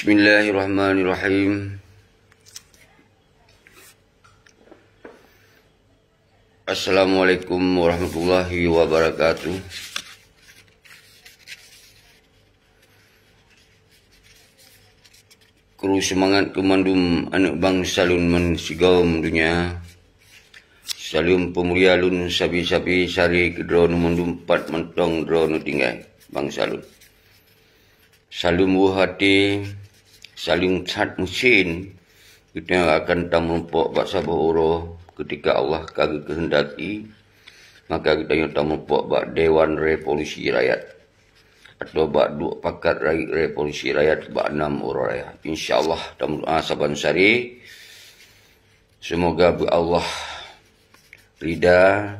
Bismillahirrahmanirrahim. Assalamualaikum warahmatullahi wabarakatuh. Kru semangat kemandum anak bangsa lun mensigom dunia. Salum pemulia lun sabi-sabi sari kedro numundum pat mentong dro nu tinggai bangsa lun. Salum hati, saling cat mesin, kita akan tamumpok bak sabah uro ketika Allah kagak kehendaki, maka kita yang tamumpok bak Dewan Revolusi Rakyat atau bak dua pakat revolusi rakyat bak 6 orang rakyat. InsyaAllah tamu doa saban sari, semoga bu Allah rida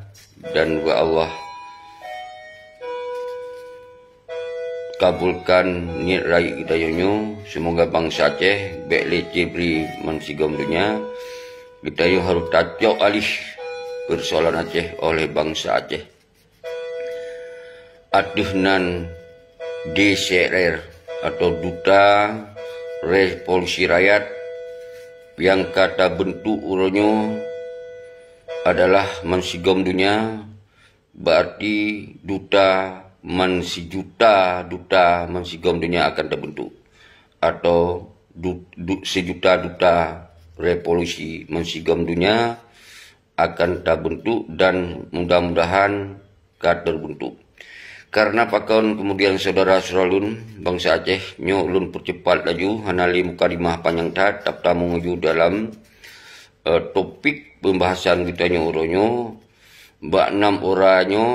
dan bu Allah kabulkan niat rakyat kita yonyo. Semoga bangsa Aceh bek cibri mensigom dunia. Kita yang harus tajuk alih persoalan Aceh oleh bangsa Aceh. Aduhnan DCR atau Duta Revolusi Rakyat yang kata bentuk uronyo adalah mensigom dunia, berarti duta sejuta duta mensigom dunia akan terbentuk, atau sejuta duta revolusi mensigom dunia akan terbentuk, dan mudah-mudahan akan terbentuk. Karena pakon kemudian saudara-saudara lun bangsa Aceh nyo lun percepat laju hanali mukadimah panjang tap tamu ngeju dalam topik pembahasan kita nyo uronyo bak 6 oranyo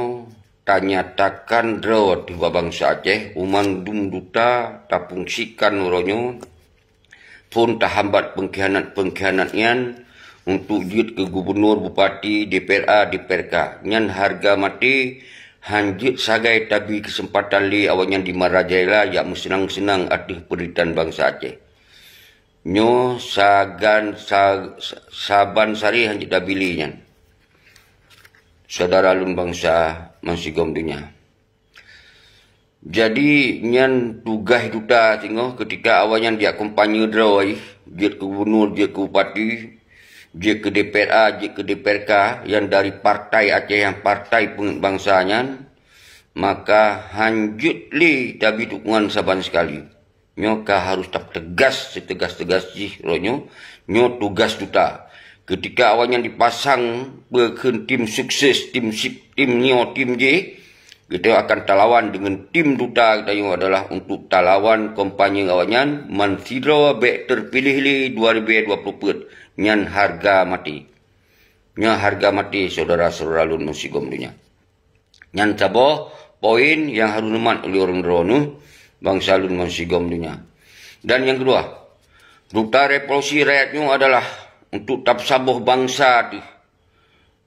tanyatakan dro di bangsa Aceh umandum duta tapungsikan uronyo pun tahambat pengkhianat-pengkhianatnya untuk jut ke gubernur, bupati, DPRA, DPRK nyan harga mati hanjut sagai tabi kesempatan li awalnya di Marajela ya senang-senang atih penderitaan bangsa Aceh nyo saban sari hanjut dabilinya saudara lun bangsa mensigom dunia. Jadi nyan tugas duta tengok ketika awalnya dia kompanya drawai, dia ke gubernur, dia ke bupati, dia ke DPRA, dia ke DPRK yang dari partai Aceh yang partai bangsanya, maka hanjut li tabi dukungan saban sekali. Nyoka harus tak tegas setegas-tegas sih ronyo, nyo tugas duta. Ketika awalnya dipasang berken tim sukses, tim nyo, tim J, kita akan talawan dengan tim duta kita yang adalah untuk talawan kompanya awalnya mansidro bek terpilih li 2020 nyan harga mati. Nyan harga mati saudara-saudara lun mensigom dunia. Nyan caboh poin yang harus nemat oleh orang dronu bangsa lun mensigom dunia. Dan yang kedua, duta revolusi rakyatnya adalah untuk tapsaboh bangsa di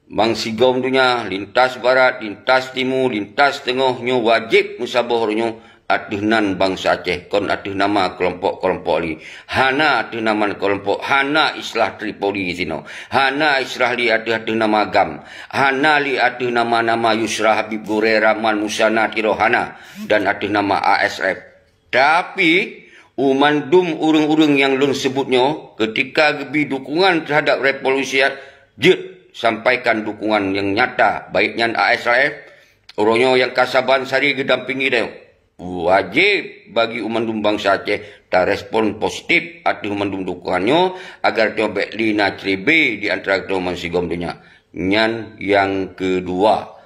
bangsigom dunia lintas barat, lintas timur, lintas tengah nyo wajib musaboh nyo aduhnan bangsa Aceh kon aduh nama kelompok-kelompok li hana aduh nama kelompok hana islah Tripoli sino hana islah li aduh nama Gam hana li aduh nama Yusra Habib Gore Rahman Musana Tirohana dan aduh nama ASF. Tapi umandum urung-urung yang lun sebutnya ketika gebi dukungan terhadap revolusi jut sampaikan dukungan yang nyata baiknya ASF orangnya yang kasaban sari gedampingi dia wajib bagi umandum bangsa Aceh tak respon positif atau umandum dukungannya agar dia beklina cerebe di antara kita mensigom dunia. Nyan yang kedua,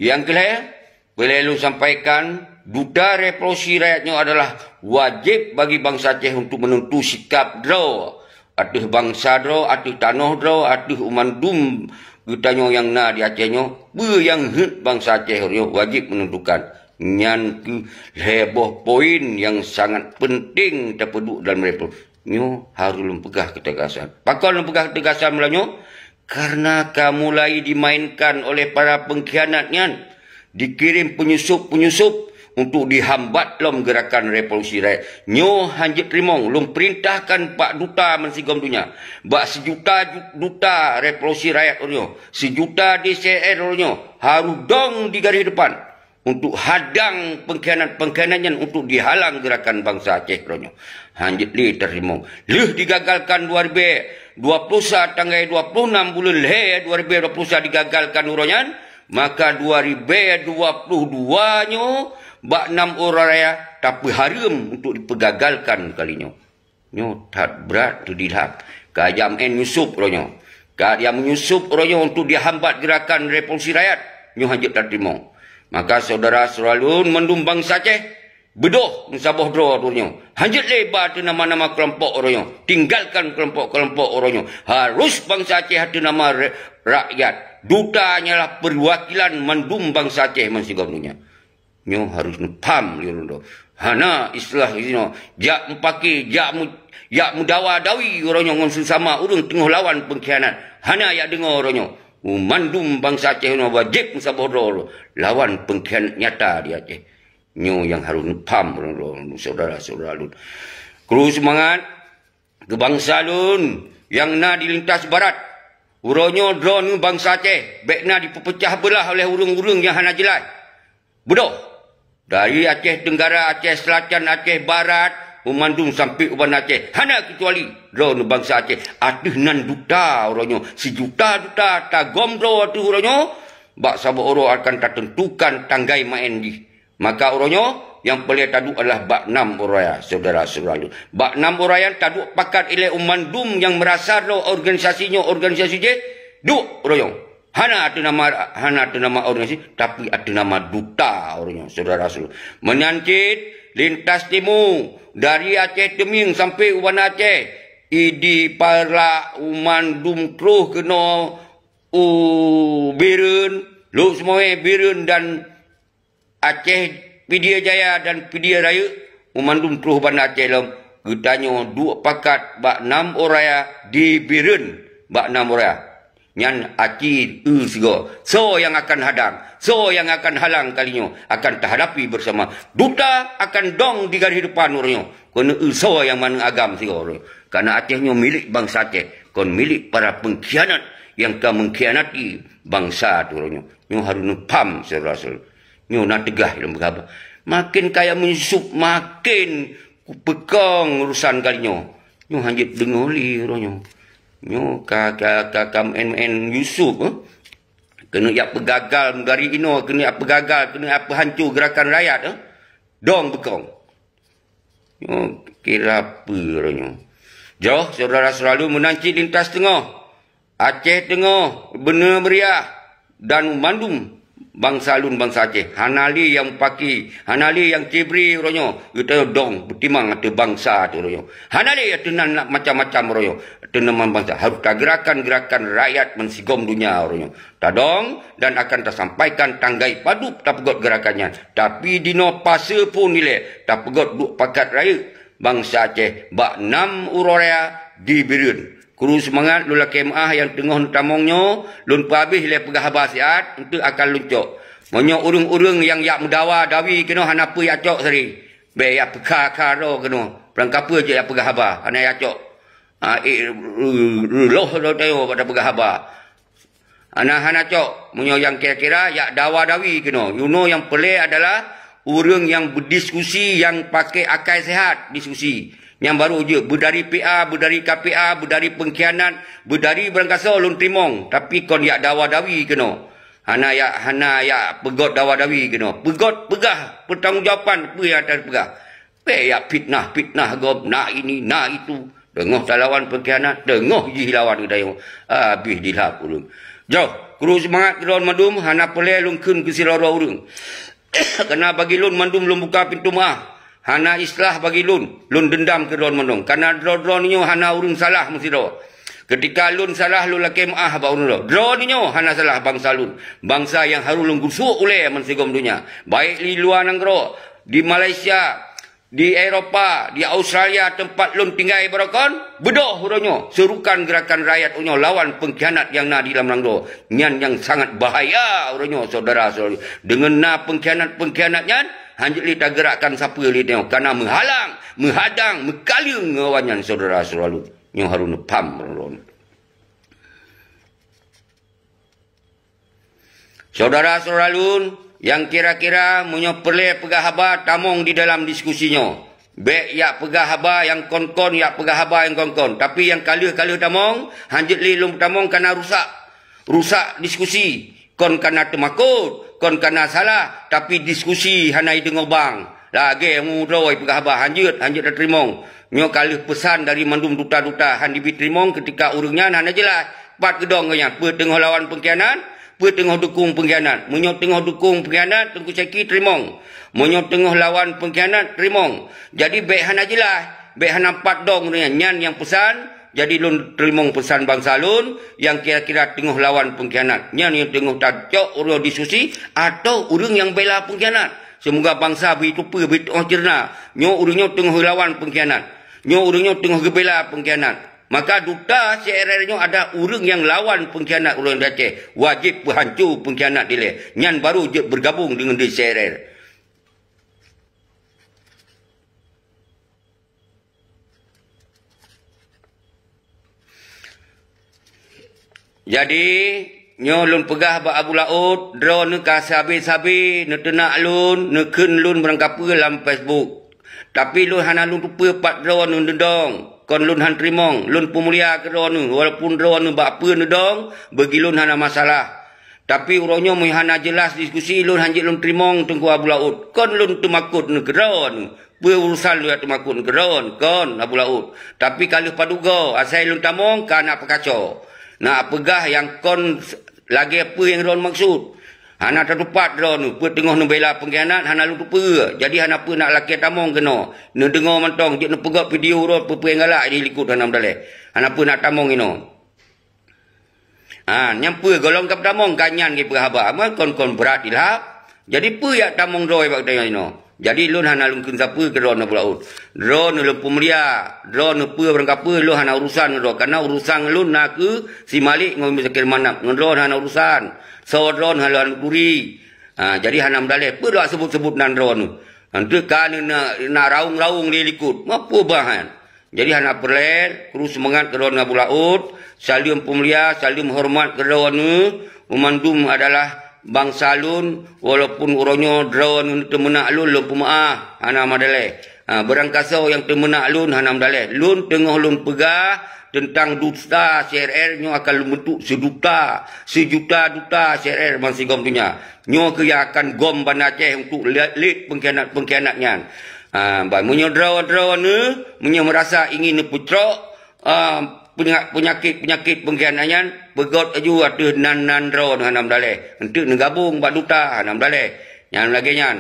yang kelima boleh lu sampaikan duta revolusi rakyatnya adalah wajib bagi bangsa Aceh untuk menentu sikap draw atuh bangsa draw, atuh tanah draw, atuh umandum gutanyo yang na di Acehnya yang bangsa Aceh wajib menentukan. Nyan ke heboh poin yang sangat penting terpeduk dalam revolusi nyo harus lempegah ketegasan. Pakal lempegah ketegasan melanyo karena kamu mulai dimainkan oleh para pengkhianatnya, dikirim penyusup-penyusup untuk dihambat lom gerakan revolusi rakyat. Nyo hanjit rimong lom perintahkan Pak Duta mensigom dunia. Bak sejuta duta revolusi rakyat nyo, sejuta DCR nyo harus dong di garis depan untuk hadang pengkhianat-pengkhianatnya untuk dihalang gerakan bangsa Aceh ronyo. Hanjit li terima. Leh digagalkan 2021 tanggal 26 bulan Leh 2021 digagalkan uronyan, maka 2022 nyo bak 6 orang raya tapi haram untuk dipegagalkan kalinya. Nyo tak berat tu dilap. Kajam Yusuf ronyo. Kajam Yusuf ronyo untuk dihambat gerakan revolusi rakyat. Nyo hanjit tak terima. Maka saudara-saudara mendum bangsa Aceh bedoh Sabah dro orangnya. Hanjit lebar tu nama-nama kelompok orangnya. Tinggalkan kelompok-kelompok orangnya. Harus bangsa Aceh ada nama rakyat. Dutanya lah perwakilan mendum bangsa Aceh mansigamnya. Nyo harus paham liru. Hana istilah isino jak mupaki jak mudawa dawi orangnya ngonsul sama urang tengah lawan pengkhianat. Hana ya dengar orangnya. Mandum bangsa Aceh wajib sabodor lawan pengkhianat nyata di Aceh. Nyo yang harus paham saudara-saudara lun. Kru semangat kebangsa lun yang na di lintas barat. Uronyo drone bangsa Aceh bekna dipecah belah oleh urung-urung yang hana jelas. Bodoh. Dari Aceh Tenggara, Aceh Selatan, Aceh Barat, Umandung sampai Uban Aceh. Hana kecuali drone bangsa Aceh. Ada nan duta orangnya. Sejuta duta tagom drone tu orangnya. Bak sabuk orang akan tak tentukan tanggai main di. Maka orangnya yang boleh taduk adalah bak 6 orang saudara-saudara. Bak 6 orang yang taduk pakat ilai Umandung yang merasa organisasinya organisasi je. Duk orangnya. Hana ada nama organisasi tapi ada nama duta orangnya saudara-saudara. Menyancit lintas timur dari Aceh Teming sampai Uban Aceh. Idi para Umandum Kruh kena Birun, Luk Semoe Birun dan Aceh Pidia Jaya dan Pidia Raya. Umandum Kruh Uban Aceh lam getanya dua pakat bak 6 orang di Birun bak 6 orang. Yang akid sego. So yang akan hadang, so yang akan halang kalinya akan terhadapi bersama. Duta akan dong di garis depan orangnya. Kena so yang mana agam sego orang. Karena Acehnya milik bangsa Aceh, kon milik para pengkhianat yang telah mengkhianati bangsa tu orangnya. Nyo harus pam saudara-saudara. Nyo nak tegah dalam berapa. Makin kaya menyusup, makin pekang urusan kalinya. Nyo hanjit dengoli orangnya. Nyo kakam Yusuf kena yak pegagal dari ino, kena yak pegagal, kena apa hancur gerakan rakyat dong bekong. Nyo kira apa nyo. Jauh saudara selalu menanci lintas tengah Aceh tengah benar meriah dan Mandum bangsa lun bangsa Aceh. Hanali yang paki, hanali yang cibri ronyo. Kita dong bertimang ada bangsa tu ronyo. Hanali ada nak macam-macam ronyo. Ada nama bangsa. Harus gerakan-gerakan rakyat mensigom dunia ronyo. Tadong dan akan tersampaikan tanggai padu tak pegot gerakannya. Tapi dino pasa pun nilai tak pegot duk pakat raya bangsa Aceh. Bak 6 uraya di Birun. Kuru semangat lula kemah yang tengah tamongnya lun pabih le pegah basiat untuk akan luncuk. Monyo urung-urung yang yak mudawa dawi kena hanapa yak cok seri. Be yak peka karo kena. Perangkapa je yak pegah haba. Ana yak cok. Loh lo tayo pada pegah haba. Ana hana cok. Monyo yang kira-kira yak dawa dawi kena. You know yang pelik adalah urung yang berdiskusi yang pakai akal sehat diskusi. Yang baru je, berdari PA, berdari KPA, berdari pengkhianat, berdari berangkasa lun trimong. Tapi kon yak dawa dawi kena. Hana yak pegot dawa dawi kena. Pegot pegah, pertanggungjawapan apa yang atas pegah. Yak fitnah gob, nak ini, nak itu. Dengoh tak lawan pengkhianat, dengoh je lawan kedai. Habis dilap urung. Jauh, kru semangat drone Mandum, hana pelai lun kun ke siloro urung. Kena bagi lun Mandum lun buka pintu maaf. Hana islah bagi lun dendam ke drone Mandung. Karena drone ni hana urung salah mesti do. Ketika lun salah lun laki maah ba urung do. Drone ni hana salah bangsa lun. Bangsa yang harus lun gusuk oleh mensigom dunia. Baik di luar negara, di Malaysia, di Eropah, di Australia tempat lun tinggal berakon, bedoh urangnya. Serukan gerakan rakyat unyo lawan pengkhianat yang na di dalam negara. Nyan yang sangat bahaya urangnya saudara-saudara. Dengan na pengkhianat-pengkhianatnya hanjit li tak gerakkan siapa li tengok. Kerana menghalang, menghadang, mekaling ngawanyan saudara-saudara. Yang harus pam. Saudara-saudara lun, yang kira-kira munyo perle pegah haba tamong di dalam diskusinya. Bek yak pegah haba yang kon-kon, yak pegah haba yang kon-kon. Tapi yang kala-kala tamong, hanjit li lum tamong kena rusak diskusi. Kon kena temakut, kon kena salah, tapi diskusi hanai dengar bang. Lagi nguroi pegah haba hanjit dah terimong. Nyo kali pesan dari mandum duta-duta han dibiterimong ketika urungnya hana jelas. Pat gedong nya, pe tengah lawan pengkhianat, pe tengah dukung pengkhianat. Munyo tengah dukung pengkhianat tengku ceki terimong. Munyo tengah lawan pengkhianat terimong. Jadi bek hana jelas, bek hana pat dong nyan yang pesan. Jadi lun terimong pesan bangsa lun yang kira-kira tengah lawan pengkhianat. Nyan yang tengah tajok urang diskusi atau urang yang bela pengkhianat. Semoga bangsa begitu cerna. Nyo urangnya tengah lawan pengkhianat. Nyo urangnya tengah gebela pengkhianat. Maka duta CRR-nya ada urang yang lawan pengkhianat urang Aceh. Wajib hancur pengkhianat dia. Nyan baru je bergabung dengan di CRR. Jadi, nyo lun pegah ba Abu Laut, drone ne kasih habis-habis, ne tenak lun, ne ken lun berangkapa dalam Facebook. Tapi lun hana lun rupa pat drone nun dendong. Kon lun han terimong, lun pemulia ke drone, walaupun drone ba apa ne dong, bagi lun hana masalah. Tapi urangnya mun hana jelas diskusi lun hanjit lun terimong tengku Abu Laut. Kon lun temakut ne ke drone. Pe urusan lu temakut ke drone, kon Abu Laut. Tapi kalau paduga asai lun tamong kan nak pekacau. Nak pegah yang kon lagi apa yang drone maksud. Hana tertupat drone, pe tengah membela pengkhianat hana lu lupa. Jadi hana apa nak laki tamong kena. Ne dengar mentong je ne pegat video ro pe yang galak di likut hana daleh. Hana apa nak tamong ino. Nyampe golong kap tamong kanyan ke perhaba. Amal kon berat ilap. Jadi pe yak tamong roi bak tanya ino. Jadi lun hana lun kenapa ke drone Abu Laut. Drone lu pemulia, drone pe berangkapa lu hana urusan ro. Karena urusan lun nak ke si Malik ngomong sakir manap. Drone hana urusan. So drone haluan puri. Jadi hanam daleh. Apa dah sebut-sebut nan drone. Nanti kan nak raung-raung dia likut. Apa bahan. Jadi hana perler. Terus semangat ke drone Abu Laut. Salim pemulia. Salim hormat ke drone. Memandum adalah bangsa lun. Walaupun orangnya drone temenak lun. Lun pemaah. Hanam daleh. Berangkasa yang temenak lun. Hanam daleh. Lun tengah lun pegah. Tentang duta CRR nyo akan membentuk sejuta duta CRR masih gom punya. Nyo kaya akan gom Banda Aceh untuk lead pengkhianatnya. Munyo drone ne, munyo merasa ingin putrok penyakit pengkhianatnya, pegot aju ada nan drone hanam daleh. Untuk negabung bak duta hanam daleh. Yang lagi nyan,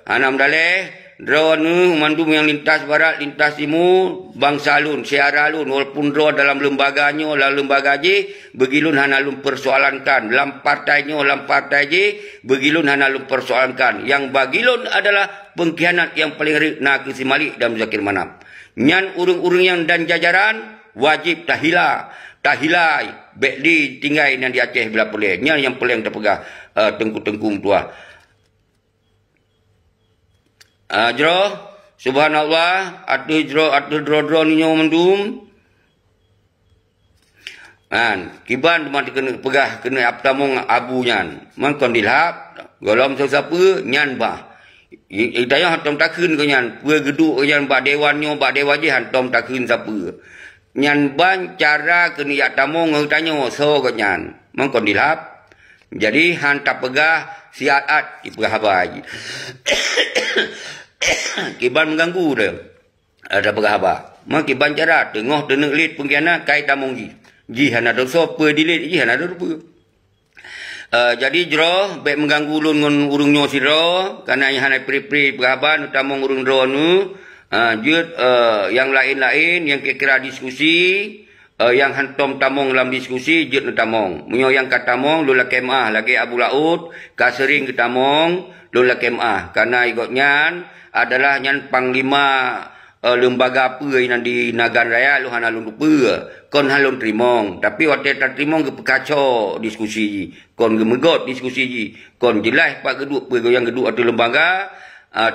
hanam daleh. Drone mandum yang lintas barat, lintas timur, bangsa lun, siara lun, walaupun drone dalam lembaganya, dalam lembaga je, bagi lun hana lun persoalankan. Dalam partainya, dalam partai je, bagi lun hana lun persoalankan. Yang bagi lun adalah pengkhianat yang paling rik nak si Malik dan Zakir Manap. Nyan urung-urung yang dan jajaran, wajib tahilai, bekli tinggai yang di Aceh bila boleh. Nyan yang paling terpegah tengku-tengku tua. Subhanallah, atu dro ni nyo mendum. Kiban teman kena pegah kena aptamong abunya. Man kon dilap, golom siapa nyan bah. Itaya hantom takun ke nyan, pe geduk ke nyan ba dewan nyo, ba dewa je hantom takun siapa. Nyan ban cara kena yak tamong tanya so ke nyan. Man kon dilap. Jadi hantap pegah siat dipegah habai. Kiban mengganggu dia. Ada berapa? Mak kiban cara tengah teneng lead pengkhianat kai tamong ji. Ji hana dosa pe dilit ji hana rupa. Jadi jero baik mengganggu lun ngon urungnya sira karena hana pri-pri berhaban tamong urung drone yang lain-lain yang kira diskusi yang hantom tamong dalam diskusi jut tamong. Munyo yang katamong lula kemah lagi Abu Laut ka sering ke tamong lula kemah karena igotnya adalah nyan panglima lembaga apa yang di Nagan Raya lu hana lu lupa kon halun terimong tapi waktu tak terimong ke pekacau diskusi kon gemegot diskusi kon jelas pak geduk pe yang geduk atau lembaga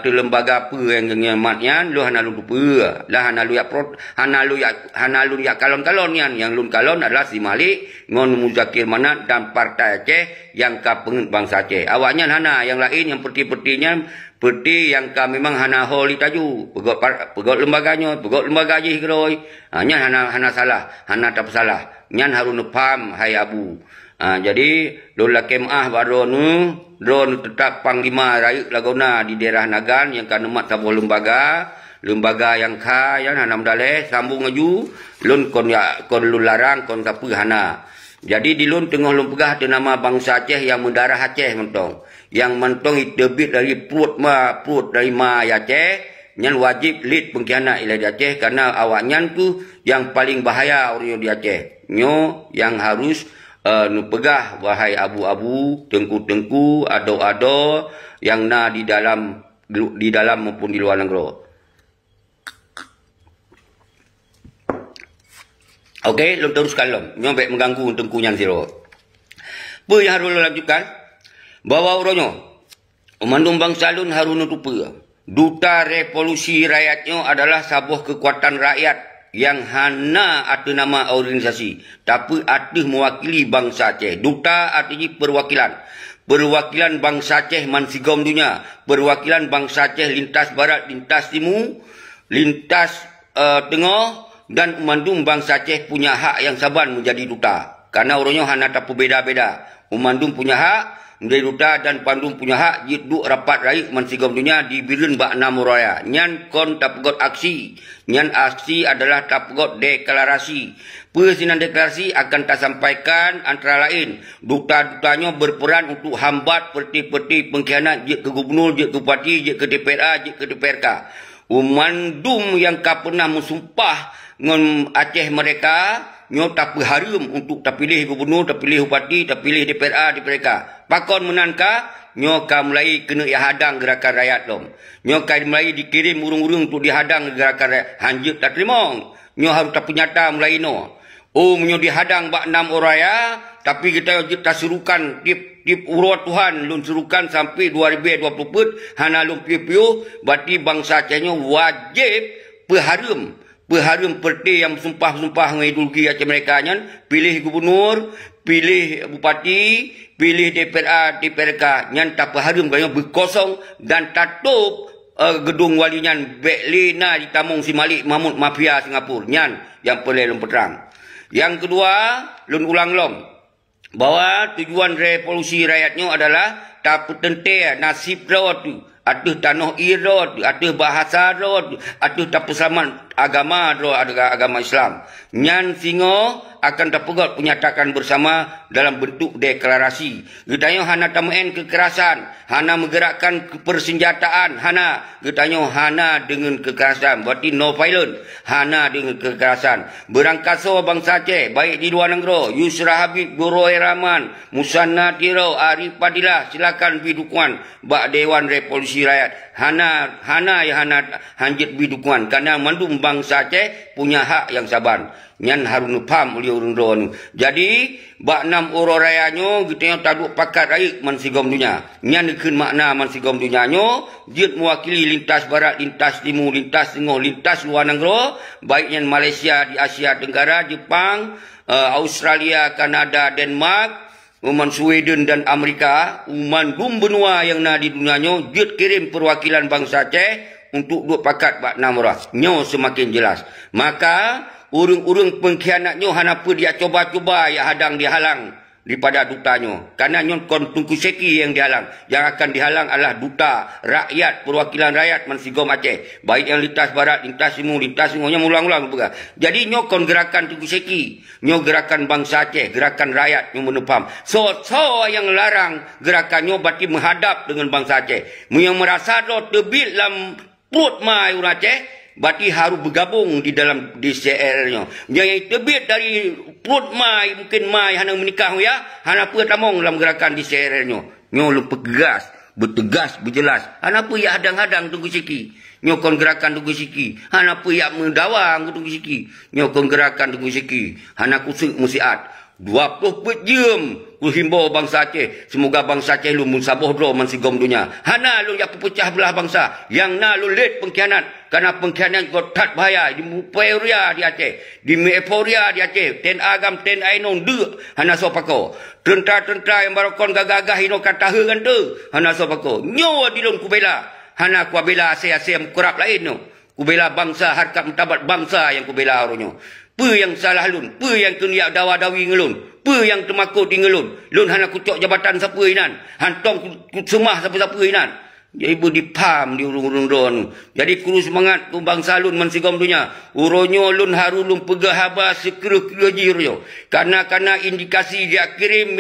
tu lembaga apa yang nyamatnya lu hana lu lupa lah hana lu ya kalon-kalon yang lun kalon adalah si Malik ngon Muzakir Manat dan Partai Aceh yang ka pengen bangsa Aceh. Awaknya hana yang lain yang peti-petinya peti yang ka memang hana holi taju pegot lembaganya pegot lembaga je keroi. Nyan hana salah hana tak salah nyan harus paham hai abu. Jadi dola kemah baronu drone tetap Panglima Rakyat Laguna di daerah Nagan yang kan nemat sabuh lembaga yang yang hanam daleh sambung aju lun kon lun larang kon tapi hana. Jadi di lun tengah lun pegah tu nama bangsa Aceh yang mendarah Aceh mentong. Yang mentong debit dari perut dari ma Aceh nyan wajib lid pengkhianat ila di Aceh karena awaknya tu yang paling bahaya orang di Aceh. Nyo yang harus nu pegah wahai abu-abu, tengku-tengku, ado-ado yang na di dalam maupun di luar negeri. Okey, lu teruskan lom. Nyobek mengganggu tengkunya siro. Apa yang harus lu lanjutkan? Bawa uronyo. Umandung bangsa lun harus nutupa. Duta revolusi rakyatnya adalah sebuah kekuatan rakyat yang hana ada nama organisasi tapi ada mewakili bangsa Aceh. Duta artinya perwakilan bangsa Aceh mansigom dunia, perwakilan bangsa Aceh lintas barat, lintas timur, lintas tengah, dan umandung bangsa Aceh punya hak yang saban menjadi duta karena orangnya hana tak berbeza-beza. Umandung punya hak menjadi duta dan Pandung punya hak jiduk rapat rakyat mansigom dunia di Biren Bak Nam Raya. Nyan kon tak pegot aksi. Nyan aksi adalah tak pegot deklarasi. Persinan deklarasi akan tak sampaikan antara lain duta-dutanya berperan untuk hambat peti-peti pengkhianat je ke gubernur, je ke bupati, je ke DPRA, je ke DPRK. Umandum yang ka pernah mensumpah ngon Aceh mereka nyo tak harum untuk tak pilih gubernur, tak pilih bupati, tak pilih DPRA, DPRK. Pakon menanka nyo ka mulai kena hadang gerakan rakyat lom. Nyo ka mulai dikirim urung-urung untuk dihadang gerakan rakyat. Hanjut tak terima. Nyo harus tak penyata mulai no. Nyo dihadang bak 6 oraya tapi kita serukan tip urut Tuhan lun serukan sampai 2020 put hana lun piu-piu berarti bangsa Acehnya wajib berharum perti yang sumpah mengideologi Aceh mereka nyan pilih gubernur, pilih bupati, pilih DPRA, DPRK nyan tak berharum kerana berkosong dan tutup gedung walinyan Beklina di Tamung Si Malik Mahmud Mafia Singapura nyan yang perlu lum peterang. Yang kedua lun ulang lom bahwa tujuan revolusi rakyatnya adalah tak petente nasib rawat tu ada tanah irod, ada bahasa rod, ada tak perselamat agama rod, ada agama Islam. Nyan singo akan terpegot penyatakan bersama dalam bentuk deklarasi. Getanya hana tamain kekerasan, hana menggerakkan persenjataan, hana. Getanya hana dengan kekerasan, berarti no violent, hana dengan kekerasan. Berangkasa bangsa Aceh, baik di luar negeri, Yusra Habib, Guru Rahman, Musanna Tiro, Arif Fadilah, silakan bidukuan bak Dewan Revolusi Rakyat. Hana hanjit bidukuan karena mandum bangsa Aceh punya hak yang saban. Nyan harus paham oleh orang-orang. Jadi bak 6 orang rayanya kita taduk pakat rakyat mansigom dunia. Nyan dikeun makna mansigom dunianya jid mewakili lintas barat, lintas timur, lintas tengah, lintas luar negara, baik yang Malaysia di Asia Tenggara, Jepang, Australia, Kanada, Denmark, Sweden dan Amerika, umandum benua yang na di dunianya jid kirim perwakilan bangsa Aceh untuk duk pakat bak 6 orang. Nyo semakin jelas. Maka urung-urung pengkhianatnya hanapa dia coba-coba ya hadang dihalang daripada dutanya. Karena nyon kon Tungku Seki yang dihalang. Yang akan dihalang adalah duta rakyat, perwakilan rakyat mansigom Aceh. Baik yang lintas barat, lintas timur, lintas tengahnya ulang-ulang. Jadi nyo kon gerakan Tungku Seki. Nyo gerakan bangsa Aceh, gerakan rakyat yang menepam. So yang larang gerakannya berarti menghadap dengan bangsa Aceh. Yang merasa tebit dalam perut mai orang Aceh, berarti harus bergabung di dalam DCR-nya. Yang terbit dari perut mai, mungkin mai hana menikah ya, hana apa tamong dalam gerakan DCR-nya. Nyo lupa bertegas, berjelas. Hana apa ya hadang-hadang Tunggu Seki. Nyo kon gerakan Tunggu Seki. Hana apa ya mendawang Tunggu Seki. Nyo kon gerakan Tunggu Seki. Hana kusuk musiat. 20 jam ku himbau bangsa Aceh, semoga bangsa Aceh lu mun saboh dro man sigom dunia. Hana lu yak pecah belah bangsa, yang na lu let pengkhianat, karena pengkhianat kau tat bahaya di Muperia di Aceh, di Meeporia di Aceh, ten agam ten ainon de hana sopako. Tentara-tentara yang barokon gagah-gagah ino kata kan tu, hana sopako. Nyo di lon ku bela, hana ku bela ase-ase kurap lain no. Ku bela bangsa, harkat martabat bangsa yang ku bela oronyo. Apa yang salah lun? Apa yang kena dawa-dawi ngelun? Apa yang termakut di ngelun? Lun hana kucok jabatan siapa inan? Hantong semah siapa-siapa inan? Jadi ibu dipam di urung-urung don. Jadi kuru semangat ku bangsa lun mensigom dunia. Uronyo lun haru lun pegah haba sekera-kera jironyo. Karena indikasi dia kirim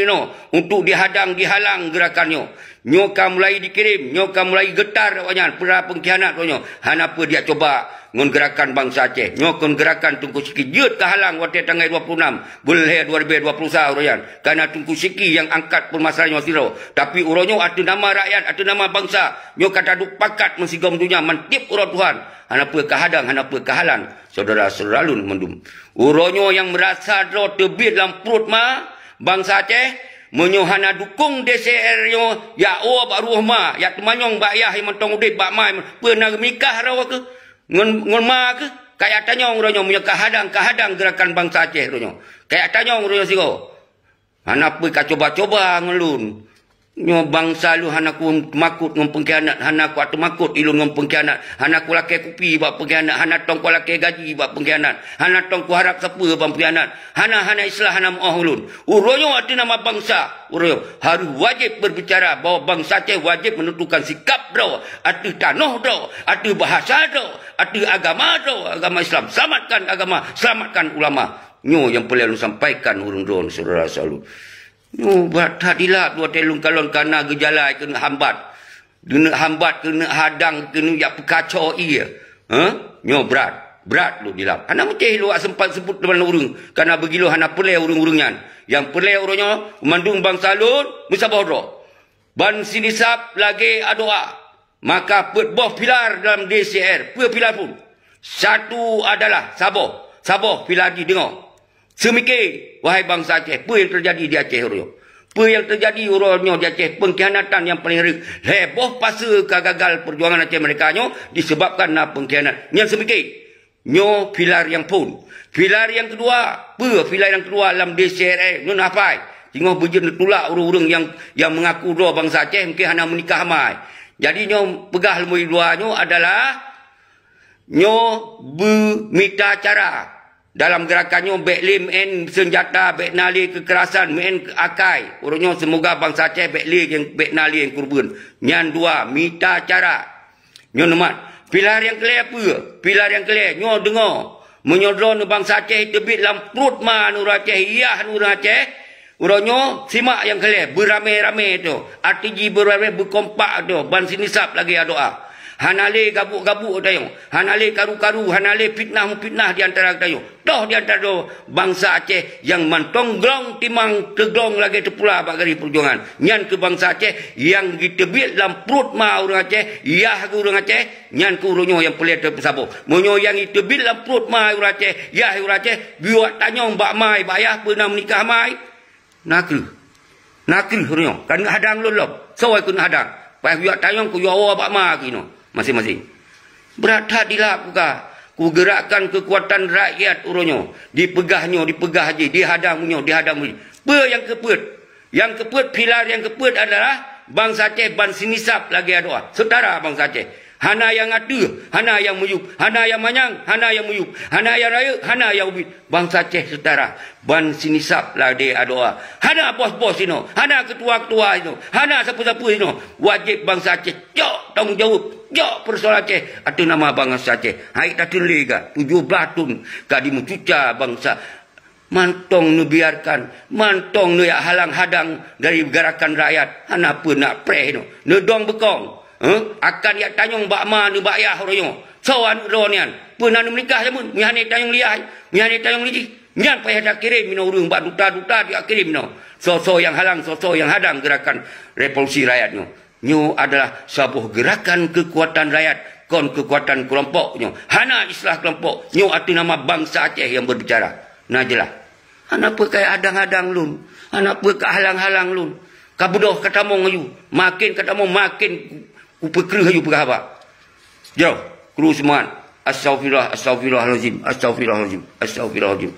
untuk dihadang, dihalang gerakannya. Nyoka mulai dikirim, nyoka mulai getar awaknya para pengkhianat awaknya. Hanapa dia coba ngon gerakan bangsa Aceh. Nyokon gerakan Tunku Siki jeut kehalang waktu tanggal 26 bulan 2020 uroyan. Karena Tunku Siki yang angkat permasalahan siro. Tapi uronyo ada nama rakyat, ada nama bangsa. Nyok kata duk pakat mensigom dunia mentip uro Tuhan. Hanapa kehadang, hanapa kehalang. Saudara-saudara lun mendum. Uronyo yang merasa dro tebit dalam perut bangsa Aceh. Menyohana dukung DCR yo ya o bak rumah ya temanyong bak yah mentong udit bak mai pernah mikah rawa ke ngon ma ke kayak tanyong ronyo punya kahadang gerakan bangsa Aceh ronyo kayak tanyong ronyo sigo hanapa ka coba-coba ngelun nyo bangsa lu hanaku makut ngom pengkhianat hanaku atu makut ilun ngom pengkhianat hanaku lake kupi bak pengkhianat hana tong ku lake gaji bak pengkhianat hana tong ku harap siapa bak pengkhianat hana islah hana moh ulun uronyo atu nama bangsa uronyo harus wajib berbicara bahawa bangsa Aceh wajib menentukan sikap do atu tanah do atu bahasa do atu agama Islam selamatkan agama selamatkan ulama nyo yang perlu sampaikan urung don saudara selalu. No, buat hadilah dua telung kalon karena gejala kena hambat. Kena hadang, kena yak pekacau iya. Nyo berat lu dilap. Hana meceh lu sempat sebut depan urung. Karena begitu hana pelai urung-urungnya. Yang pelai urungnya, mandung bangsa lun, musabah roh. Ban sinisap lagi adoa. Maka boh pilar dalam DCR. Pilar pun. Satu adalah Saboh pilar di dengar. Semikir, wahai bangsa Aceh, apa yang terjadi di Aceh Uro? Apa yang terjadi Uronyo di Aceh? Pengkhianatan yang paling heboh pasal kegagalan perjuangan Aceh mereka nyo disebabkan pengkhianat. Yang semikir, nyo pilar yang pun. Pilar yang kedua, apa pilar yang kedua dalam DCR nyo napai? Tengok berjen tulak urung-urung yang mengaku dua bangsa Aceh mungkin hanya menikah mai. Jadi nyo pegah lemui dua nyo adalah nyo bermita cara. Dalam gerakannya beklim en senjata, bek nali kekerasan, men akai. Urutnya semoga bangsa Aceh bek nali yang kurban. Nyan dua, mita cara. Nyo nemat. Pilar yang kelih apa? Pilar yang kelih, nyo dengar. Menyodron bangsa Aceh tebit dalam perut nur Aceh, iyah nur Aceh. Urutnya simak yang kelih, beramai-ramai tu. RTG beramai berkompak tu. Ban sinisap lagi doa. Hanale gabuk-gabuk tayo. Hanale karu-karu, hanale fitnah di antara tayo. Toh di antara bangsa Aceh yang mantongglong timang teglong lagi terpula bagari perjuangan. Nyan ke bangsa Aceh yang ditebit dalam perut orang Aceh, yah ke orang Aceh, nyan ke urunyo yang pelih tersabuk. Monyo yang ditebit dalam perut orang Aceh, yah orang Aceh, biwak tanyong bak mai, bayah pernah menikah mai. Nakri urunyo. Kan hadang lolop. Sawai kun hadang. Bayah biwak tanyong ku yawa bak mai kino. Masing-masing. Berat hadilah ku gerakkan kekuatan rakyat uronyo. Dipegah haji. Dihadang. Apa yang keput? Yang keput, pilar yang keput adalah bangsa Aceh ban sinisap lagi doa. Setara bangsa Aceh. Hana yang ada, hana yang muyup, hana yang manyang, hana yang muyup, hana yang raya, hana yang ubit. Bangsa Aceh setara. Ban sinisap lagi doa. Hana bos-bos ini, hana ketua-ketua ini, hana siapa-siapa ini. Wajib bangsa Aceh jok tanggungjawab. Jok persoalan Aceh. Ada nama bangsa Aceh. Hai tak terliga. 17 tahun. Kadi mencuca bangsa. Mantong nu biarkan. Mantong nu ya halang hadang dari gerakan rakyat. Hana pun nak preh no. Nedong bekong. Akan ya tanyong bak ma nu bak yah royo. Sawan ronian. Pernah nu menikah jamun. Mihane tanyong lihai. Mihane tanyong liji. Nyan payah dah kirim mino urung bak duta-duta dia kirim no. So yang halang, so yang hadang gerakan revolusi rakyatnya. Nyo adalah sebuah gerakan kekuatan rakyat, kon kekuatan kelompoknya. Hana islah kelompok. Nyo arti nama bangsa Aceh yang berbicara. Nah jelas. Anak apa kaya adang-adang lun. Anak apa kaya halang-halang lun. Kabudoh katamong ayu. Makin katamong makin kupekrih ayu perahaba. Jauh. Kru semangat. Astaghfirullah, astaghfirullahalazim, astaghfirullahalazim, astaghfirullahalazim.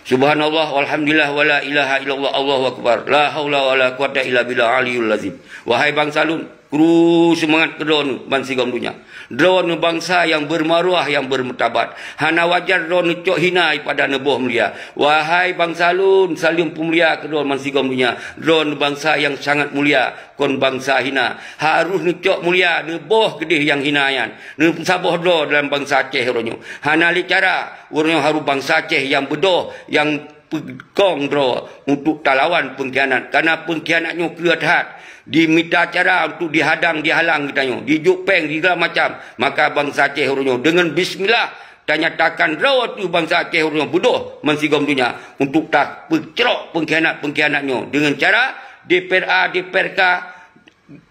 Subhanallah, walhamdulillah, wala ilaha illallah, Allahu akbar. La haula wala quwata illa billah aliyul lazim. Wahai bangsa lun, kru semangat kedon bansigom dunia. Drone bangsa yang bermaruah, yang bermartabat. Hana wajar drone cok hinai pada neboh mulia. Wahai bangsa lun, salim pemulia kedon bansigom dunia. Drone bangsa yang sangat mulia, kon bangsa hina. Harus cok mulia, neboh gedih yang hinayan. Ne saboh do dalam bangsa Aceh ronyo. Hana li cara, urang harus bangsa Aceh yang bedoh, yang pegong dro untuk talawan pengkhianat. Karena pengkhianatnya kerehat. Diminta cara untuk dihadang, dihalang kitanya. Dijupeng, segala macam. Maka bangsa Aceh urangnya dengan bismillah nyatakan rawat tu bangsa Aceh urangnya bodoh mensigom dunia untuk tak bercerok pengkhianat-pengkhianatnya dengan cara DPRA, DPRK,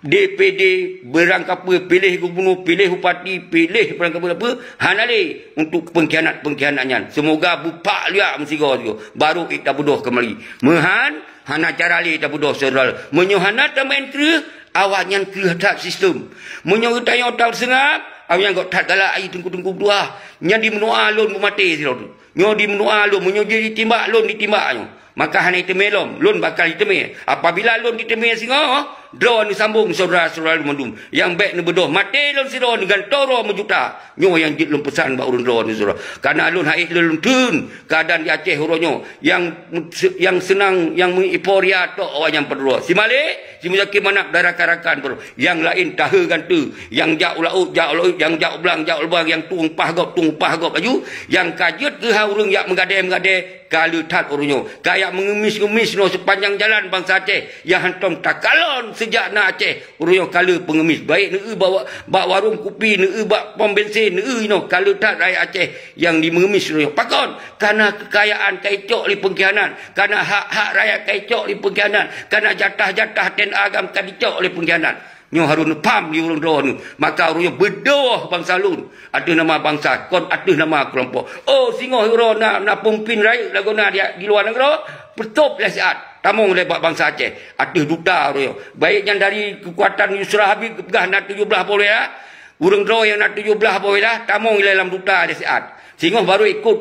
DPD berangkap pilih gubernur, pilih bupati, pilih berangkap apa hanale untuk pengkhianat-pengkhianatnya. Semoga bupak liak mensigor tu baru kita bodoh kembali. Mehan hana cara li tak bodoh seral. Menyohana ta mentre awaknya kerehat sistem. Menyo tanya otak sengap awaknya kok tak galak ai tengku-tengku dua. Nya di menua lon mati sira tu. Nyo di menua lon menyo jadi timbak lon ditimbaknya. Maka hanya itemelom, lon bakal iteme. Apabila lon diteme singa, drone disambung saudara-saudara lumandum. Yang baik ni bedoh, mati lon siro dengan toro menjuta. Nyo yang jit lon pesan bak urun drone ni saudara. Karena lon haik lon tun keadaan di Aceh uronyo yang senang, yang mengiporia tok orang yang perlu. Si Malik, si Muzakir Manap darah karakan bro. Yang lain taha gantu, yang jauh laut, yang jauh belang, yang tumpah gop aju, yang kajut ke urung yang menggadai kalau tak urunyo kayak mengemis-ngemis no sepanjang jalan bangsa Aceh yang hantam takalon sejak na Aceh urunyo kalau pengemis baik ne bawa warung kopi ne bak pom bensin ne no kalau tak rakyat Aceh yang dimengemis urunyo pakon karena kekayaan kaicok li pengkhianat, karena hak-hak rakyat kaicok li pengkhianat, karena jatah-jatah ten agam kadicok li pengkhianat. Nyo harus pam di urung drone. Maka urungnya berdoa bangsa lun. Ada nama bangsa, kon ada nama kelompok. Oh singoh uro nak pemimpin rakyat lagona dia di luar negara. Bertop lah siat. Tamong lebat bangsa Aceh. Ada duta urungnya. Baiknya dari kekuatan Yusra Habib pegah nak 17 boleh lah. Urung drone yang nak 17 boleh lah. Tamong dalam duta dia siat. Singoh baru ikut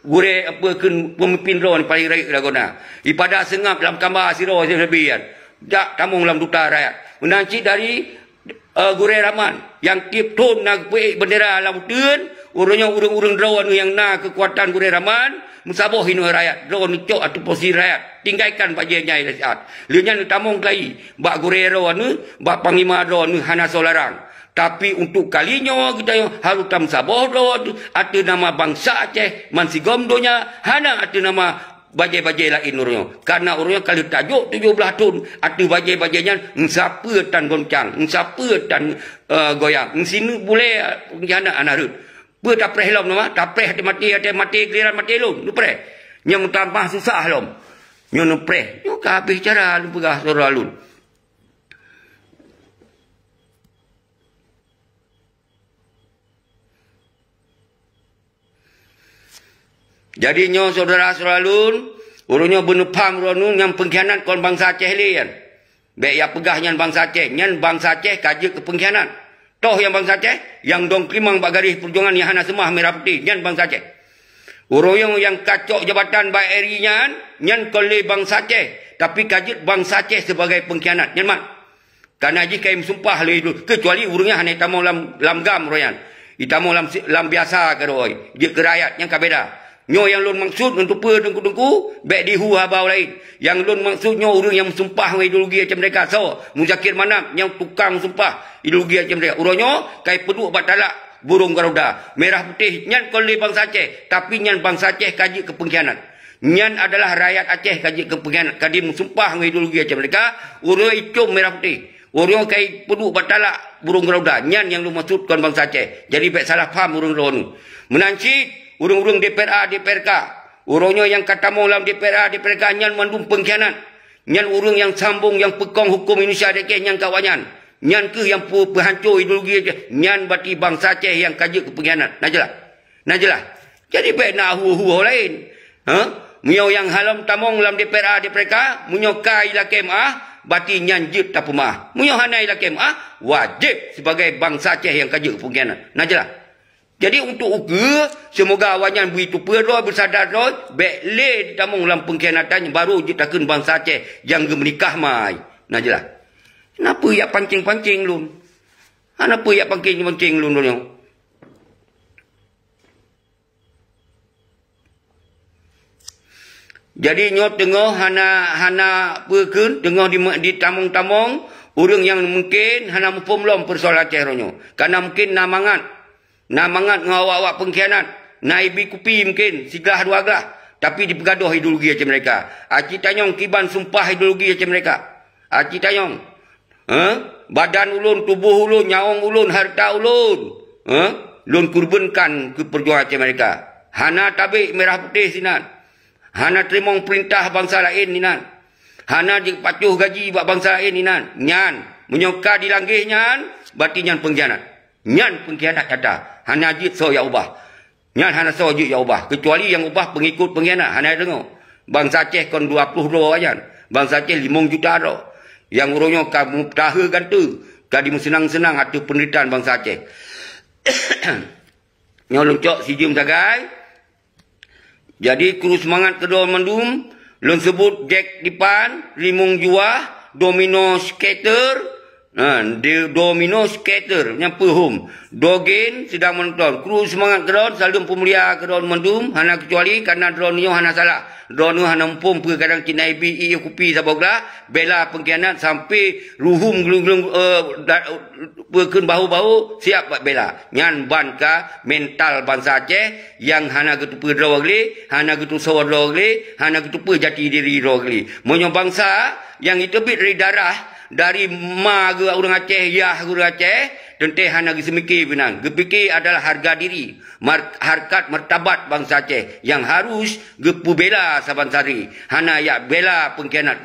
gure apa ke pemimpin drone paling rakyat lagona. Ipada sengap dalam kamar siro lebih kan. Jak tamong dalam duta rakyat. Menanci dari Gureh Rahman yang kip tun nak puik bendera lautan urangnya urang-urang drone yang na kekuatan Gureh Rahman musabah hinu rakyat drone cok atau posisi rakyat tinggalkan bajanya siat linya tamong klai bak Gureh drone bak panglima drone hana solarang. Tapi untuk kalinya kita harus tam sabah drone ada nama bangsa Aceh mansigom donya hana ada nama bajai-bajai lain urangnya. Karena urangnya kalau tajuk 17 tahun, ada bajai-bajainya siapa tan goncang, siapa tan goyang. Sini boleh jana anarut. Apa tak preh lom nama? Tak preh mati giliran mati lom. Nu preh. Yang tambah susah lom. Nyo nu preh. Nyo habis cara lu pegah saudara lun. Jadi nyo saudara-saudara lun, urunyo benepam runun yang pengkhianat kon bangsa Aceh lian. Baik ya pegahnya bangsa Aceh, nyan bangsa Aceh kaji ke pengkhianat. Toh yang bangsa Aceh yang dong klimang bak garis perjuangan yang hana semah merah putih, nyan bangsa Aceh. Urunyo yang kacok jabatan baik eri nyan koleh bangsa Aceh, tapi kaji bangsa Aceh sebagai pengkhianat, nyan mak. Karena jika im sumpah le itu, kecuali urungnya hanya tamu lam gam royan. Itamu lam biasa ke roi, dia ke rakyat yang kabeda. Nyo yang lun maksud untuk dengku-dengku baik dihu habau lain. Yang lun maksudnya orang yang sumpah ideologi macam mereka. So, Muzakir Manap yang tukang sumpah ideologi macam mereka. Urangnya kai peduk batalak burung garuda. Merah putih nyan koleh bangsa Aceh, tapi nyan bangsa Aceh kaji ke pengkhianat. Nyan adalah rakyat Aceh kaji ke pengkhianat. Kadim sumpah ideologi macam mereka. Urang icum merah putih. Urang kai peduk batalak burung garuda. Nyan yang lu maksudkan bangsa Aceh. Jadi baik salah faham urang-urang. Menancit urung-urung DPRA, DPRK. Urungnya yang katamong dalam DPRA, DPRK nyan mandum pengkhianat. Nyan urung yang sambung, yang pekong hukum Indonesia dekeh nyan kawanyan. Nyan ke yang penghancur ideologi aja. Nyan bati bangsa Aceh yang kaji ke pengkhianat. Najelah. Jadi baik nak hu-hu lain. Munyo yang halam tamong lam DPR DPRK, munyo kai la KMA, bati nyanjut tak pemah. Munyo hanai la KMA, wajib sebagai bangsa Aceh yang kaja pengkhianat. Nah jelah. Jadi untuk uga, semoga awanyan begitu perlu bersadar roh, bekle tamong lam pengkhianatan baru jitakan bangsa Aceh yang menikah mai. Nah jelah. Kenapa ya pancing-pancing lun? Kenapa ya pancing-pancing lun dulu? Jadi nyo tengah hana perken tengah di tamong-tamong orang yang mungkin hana mupum lom persoalan Aceh ronyo. Karena mungkin namangat ngawak-awak pengkhianat, naibi kupi mungkin siglah dua gelah, tapi dipegaduh ideologi Aceh mereka. Aci tanyong kiban sumpah ideologi Aceh mereka. Aci tanyong, badan ulun, tubuh ulun, nyawang ulun, harta ulun, lun kurbankan ke perjuangan Aceh mereka. Hana tabik merah putih sinan. Hana terima perintah bangsa lain ni nan. Hana dipacuh gaji buat bangsa lain ni nan. Nyan. Menyoka di langgih nyan. Berarti nyan pengkhianat. Nyan pengkhianat kata. Hana jit so ya ubah. Nyan hana so jit ya ubah. Kecuali yang ubah pengikut pengkhianat. Hana dengar. Bangsa Aceh kon 20 doh ayan. Bangsa Aceh 5 juta doh. Yang urungnya kamu tahu gantu. Kadi senang-senang atau penderitaan bangsa Aceh. Nyolong si jum sagai. Jadi kru semangat kedua mendum, lon sebut Jack Dipan, Rimung Juah, Domino Skater, Domino Skater, nyampu home. Dogen sedang menonton. Kru semangat kedua, selalu pemulia kedua mendum, hana kecuali karena drone nyo hana salah. Drone hana mumpum ke kadang kinaibi iyo kupi sabogla, bela pengkhianat sampai ruhum gelung-gelung berken bahu-bahu siap buat bela. Nyan ban ka mental bangsa Aceh yang hana gitu pedrawagli, hana gitu sawadrawagli, hana gitu jati diri rawagli. Monyo bangsa yang itu bit dari darah dari ma ke orang Aceh, yah ke orang Aceh, tentang hana semikir benang. Gepikir adalah harga diri, harkat martabat bangsa Aceh yang harus gepu bela saban-sari. Hana ya bela pengkhianat.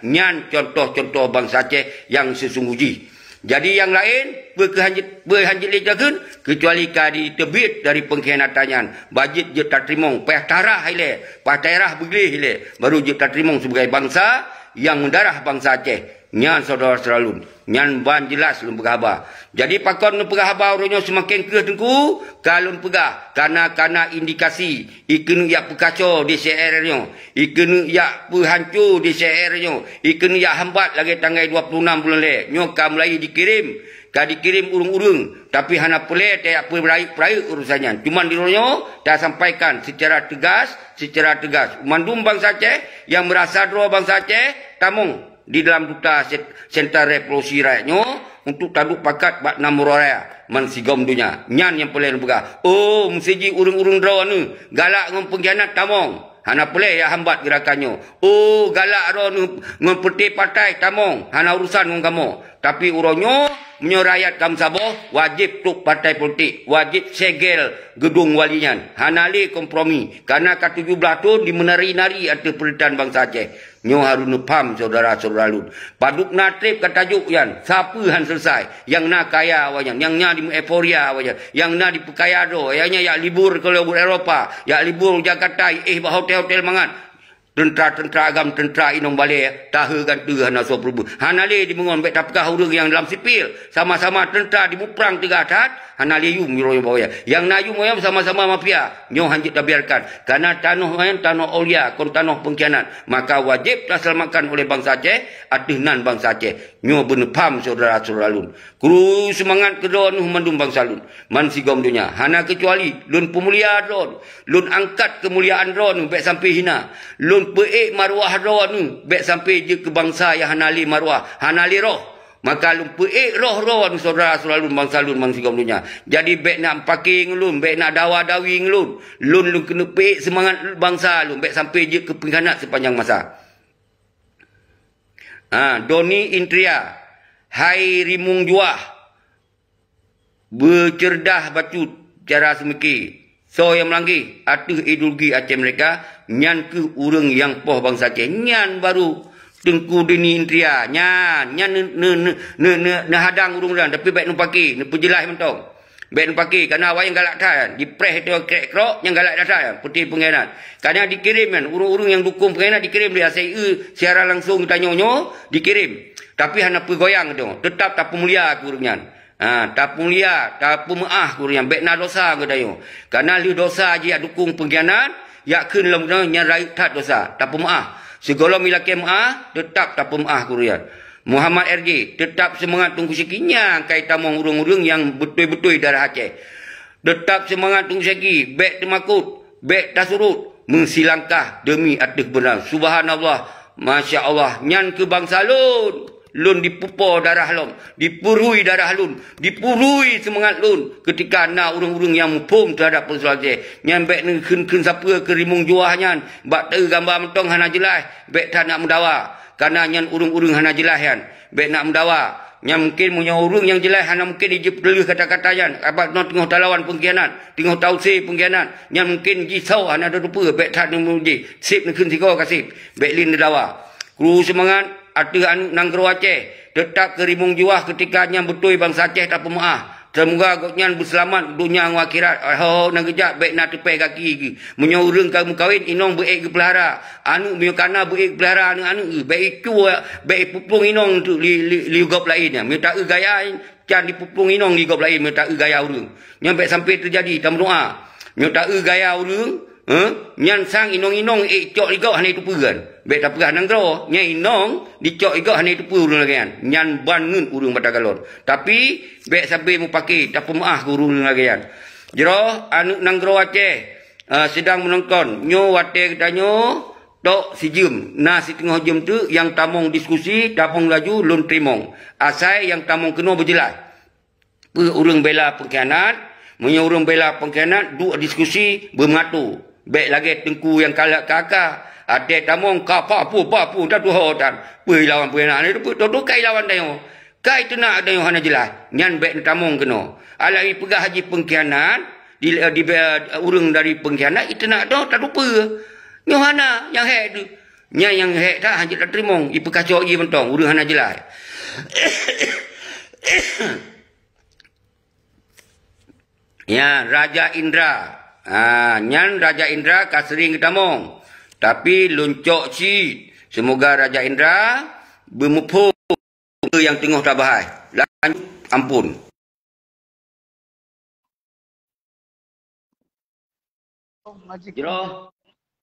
Nyan contoh-contoh bangsa Aceh yang sesungguhnya. Jadi yang lain berhanjit lejakan kecuali kadi tebit dari pengkhianatannya. Bajet je tak terimong, payah tarah hile, payah tarah beglih hile, baru je tak terimong sebagai bangsa yang mendarah bangsa Aceh. Nyan saudara-saudara lun, nyan ban jelas lun pegahaba. Jadi pakon lun pegahaba orangnya semakin kerah tengku kalun pegah karena indikasi ikan yak pekacau di CR nyo, ikan yak hancur di CR nyo, ikan yak hambat lagi tanggal 26 bulan le. Nyo ka mulai dikirim urung-urung tapi hana pule tak perai urusannya. Cuman di ronyo dah sampaikan secara tegas. Mandum bangsa Aceh yang merasa dua bangsa Aceh tamung di dalam duta Sentra Revolusi Rakyatnya untuk taduk pakat bak namur raya mansigom dunia. Nyan yang paling bergah. Oh, mesti urung-urung draw ni galak ngom pengkhianat tamong. Hana boleh ya hambat gerakannya. Oh, galak ro ngom peti partai tamong. Hana urusan ngom kamu. Tapi uronyo menyo rakyat kam saboh wajib tuk partai politik, wajib segel gedung walian. Hana le kompromi karena ke-17 tu dimenari-nari atau perderitaan bangsa Aceh. Nyo harus nepam saudara-saudara lun. Paduk natrip katajuk yan. Siapa han selesai? Yang nak kaya awajan. Yang nak di euforia awajan. Yang nak di pekayado. Yang yak libur ke Eropah. Yak libur Jakarta. Hotel-hotel mangat. Tentera agam, tentera inong balik. Tahu kan tu hana so perbu. Hana le di mengon bek tapkah urang yang dalam sipil. Sama-sama tentera di buprang tiga atat. Hana le yum miroyo bawaya. Yang na yum moyam sama-sama mafia. Nyo hanjit tak biarkan. Karena tanah olia, kon tanah pengkhianat. Maka wajib terselamatkan oleh bangsa Aceh. Atinan bangsa Aceh. Nyo benepam saudara-saudara lun. Kru semangat kedua nuh mandum bangsa lun. Man sigom dunia. Hana kecuali lun pemulia drone. Lun angkat kemuliaan drone bek sampai hina. Lun peik maruah drone nu bek sampai je ke bangsa yang hanali maruah. Hanali roh. Maka lun peik roh-roh saudara-saudara lun bangsa lun man sigom dunia. Jadi bek nak paking lun, bek nak dawa-dawi lun. Lun kena peik semangat bangsa lun bek sampai je ke pengkhianat sepanjang masa. Doni Intria, hai Rimung Juah, bercerdah bacut cara semiki. So yang melanggi atuh ideologi Aceh mereka nyan ke urang yang poh bangsa Aceh. Nyan baru Tengku Doni Intria, nyan ne hadang urang dan tapi baik nu paki, ne pejelas mentong. Ben pakai kerana awak yang galak dah. Dipres itu krek-krok yang galak dah. Putih pengkhianat. Kadang dikirim kan. Urung-urung yang dukung pengkhianat dikirim dia. Saya siaran langsung tanya-nyo. Dikirim. Tapi hanya pegoyang tu. Tetap tak pemulia kurungnya. Tak pemulia. Tak pemuah kurungnya. Bek na dosa ke dayo. Kerana li dosa je dukung pengkhianat. Yak kun lam yang rakyat tak dosa. Tak pemuah. Segala milaki muah. Tetap tak pemuah kurungnya. Muhammad RJ tetap semangat tunggu sekinya kai tamong urung-urung yang betul-betul darah Aceh. Tetap semangat tunggu seki, bek temakut, bek tasurut, mensilangkah demi atas benar. Subhanallah, Masya Allah, nyan ke bangsa lun. Lun dipupo darah lun, dipurui darah lun, dipurui semangat lun ketika nak urung-urung yang mupung terhadap Persoalan Aceh. Nyan bek ni kun siapa ke rimung juah nyan, bak ter gambar mentong hana jelas, bek tak nak mendawa. Karena yang urung-urung hana jelas kan. Baik nak mendawa. Yang mungkin punya urung yang jelas hana mungkin dijepelih kata-kata kan. Abang nak tengok talawan pengkhianat. Tengok tausi pengkhianat. Yang mungkin jisau hana ada rupa. Baik tak nak menguji. Sip nak kena sikau kasih. Baik lin dawa. Kru semangat. Ada anu nanggro Aceh. Tetap kerimung jiwah ketika yang betul bangsa Aceh tak pemaaf. Semoga agaknya berselamat dunia dan akhirat. Oh, nak kejap baik nak tepai kaki lagi. Menyorong kamu kawin, inong baik ke pelihara. Anu menyokana baik pelihara anu. Baik itu, baik pupung inong tu li gop lainnya. Minta gaya, can dipupung inong li gop lain. Minta gaya urung. Yang baik sampai terjadi, tak berdoa. Minta gaya urung. Nyan sang inong-inong cok ligau hanya itu pugan. Baik tak pegah nang draw. Nyan inong dicok ligau hanya itu pur urung lagi kan. Nyan bangun urung pada galon. Tapi baik sampai mu pakai tak pemaah urung lagi kan. Jero anu nang draw Aceh sedang menonton. Nyo wate katanya tok si jem. Nah si tengah jem tu yang tamong diskusi, tamong laju lun trimong. Asai yang tamong kena berjelas. Urung bela pengkhianat, menyurung bela pengkhianat, dua diskusi bermatu. Baik lagi tengku yang kalak kakak. Ada tamong kapapu dah tu hotan. Pui lawan pengkhianat ni tu kai lawan dayo. Kai tu nak dayo hana jelas. Nyan baik tamong kena. Alai pegah haji pengkhianat di urung dari pengkhianat itu nak dah tak lupa. Nyo hana yang hek tu. Nyan yang hek tak haji tak terimong. Ipu kacau ye mentong urung hana jelas. Ya, Raja Indra. Nyan Raja Indra kasering ketamong. Tapi luncok si. Semoga Raja Indra bermupung yang tengah tabahai. Lanjut, ampun. Jeroh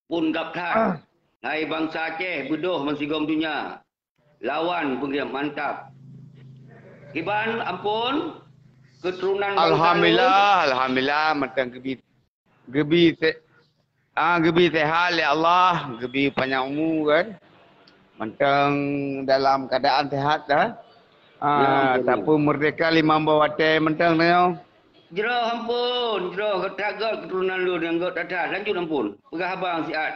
pun daptar. Hai bangsa Aceh, bedoh mensigom dunia. Lawan pengkhianat mantap. Iban, ampun. Keturunan Alhamdulillah macam gebi sehat ya Allah, gebi panjang umur kan. Macam dalam keadaan sehat dah. Tapi merdeka 5 bawate mentang nyo. Jero ampun, jero ketagal keturunan lu yang got ada. Lanjut ampun. Pegah abang siat.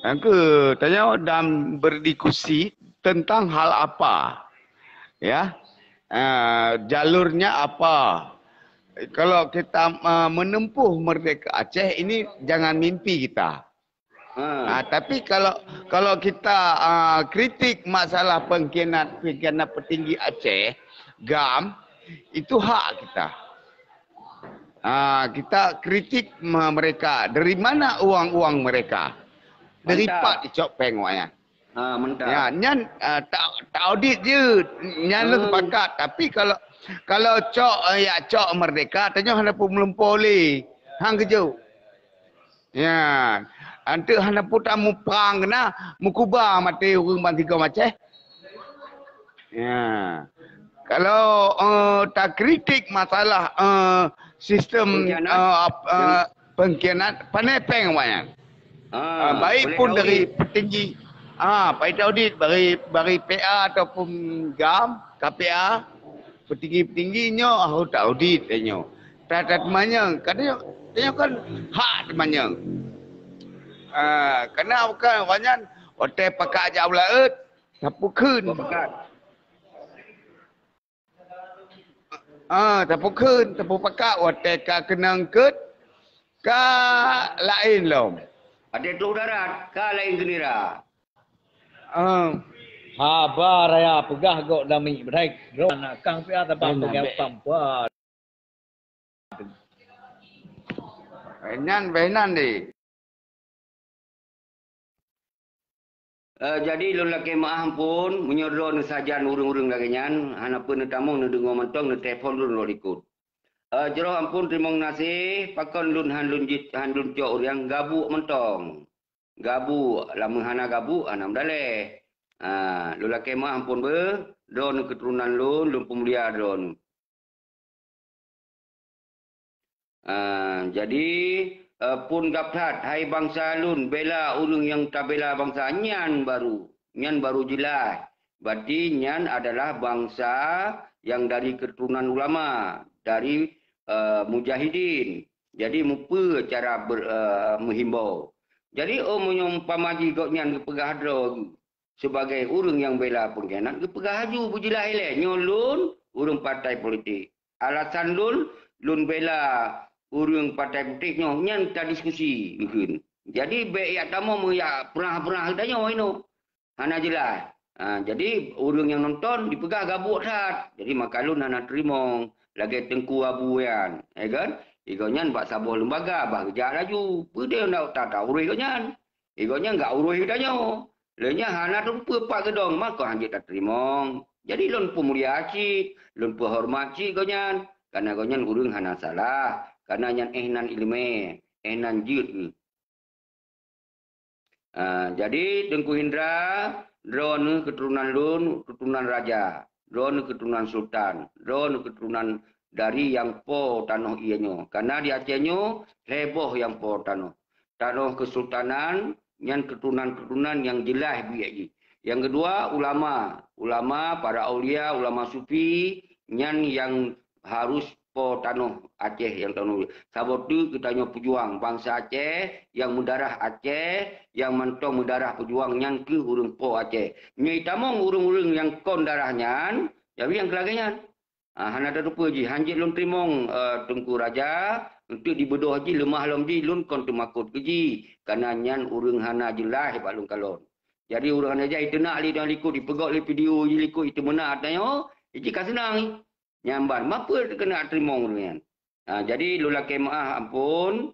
Angke tanya dan berdiskusi tentang hal apa? Ya. Jalurnya apa? Kalau kita menempuh merdeka Aceh ini jangan mimpi kita. Tapi kalau kita kritik masalah pengkhianat petinggi Aceh, GAM, itu hak kita. Kita kritik mereka. Dari mana uang mereka? Dari Pak Icok Pengwanya. Mentah. Ya, nyan tak audit je. Nyan sepakat. Tapi kalau cok merdeka, tanya hendak pun melempau le. Hang kejauh. Ya. Antu hendak pun tamu perang kena mukubah mati urang bantiga Aceh. Ya. Kalau tak kritik masalah sistem pengkhianat panepeng banyak. Baik pun dari petinggi Pak audit bagi PA ataupun GAM, KPA, petinggi-petingginya tak audit tanya. Tak temanya, katanya kan hak temanya. Karena bukan banyak hotel pakat aja ulaut, tapukun. Tapukun, tapu pakat hotel ka kenang ket ka lain lom. Ada tu darat, ka lain genera. Habar raya pegah gok dami berhaik. Ro nak kang pia tabang pengen pampuan. Benan di. Jadi lelaki maaf pun menyodor saja urung-urung lagi nyan. Hana pun tamong dengar mentong telefon lun ikut. Jero ampun terima kasih pakon lun handlun jit handlun cok yang gabu mentong. Gabu lama hana gabu anam dale. Lelaki maaf pun drone keturunan lun pemulia drone. Jadi pun gaptat hai bangsa lun bela urung yang tak bela bangsa nyan baru jelas. Berarti nyan adalah bangsa yang dari keturunan ulama, dari mujahidin. Jadi mupa cara menghimbau. Jadi menyumpamaji kau nyan ke pegah sebagai urung yang bela pengkhianat ke pegah haju bujilah ile nyolun urung partai politik. Alasan lun bela urung partai politik nyan kita diskusi mungkin. Jadi baik tamu ya pernah tanya ino. Hana jelas. Jadi urung yang nonton dipegah gabuk tat. Jadi makalun hana terima lagi tengku abu yan. Kan? Igonyan bak sabuh lembaga bah kerja laju. Pede nak tak tahu urus igonyan. Igonyan enggak urus hidanya. Lenya hana tu pak gedong maka hanjit tak terima. Jadi lun pemulia cik, lun penghormat cik igonyan. Karena igonyan urung hana salah. Karena nyan ehnan ilme, ehnan jid ni. Jadi Tengku Hindra, drone keturunan lun, keturunan raja. Drone keturunan sultan. Drone keturunan dari yang po tanoh ianyo. Karena di Acehnya heboh yang po tanoh. Tanoh kesultanan, yang keturunan-keturunan yang jelas biak. Yang kedua ulama. Ulama, para aulia, ulama sufi, yang harus po tanoh Aceh yang tanoh. Sebab tu kita nyo pejuang bangsa Aceh yang mendarah Aceh, yang mentong mendarah pejuang yang ke urung po Aceh. Nyai tamong urung-urung yang kon darahnya, jadi yang kelaganya. Hana ada rupa ji hanjit lun trimong Tengku Raja untuk dibedoh ji lemah lom ji lun kon tumakut ke ji. Karena nyan urung hana jelah pak lun kalon. Jadi urung hana jai tenak li dan likut dipegok li video ji likut itu menak tanya. Ji kasenang nyamban mapa kena trimong dengan. Jadi lulaki maaf ampun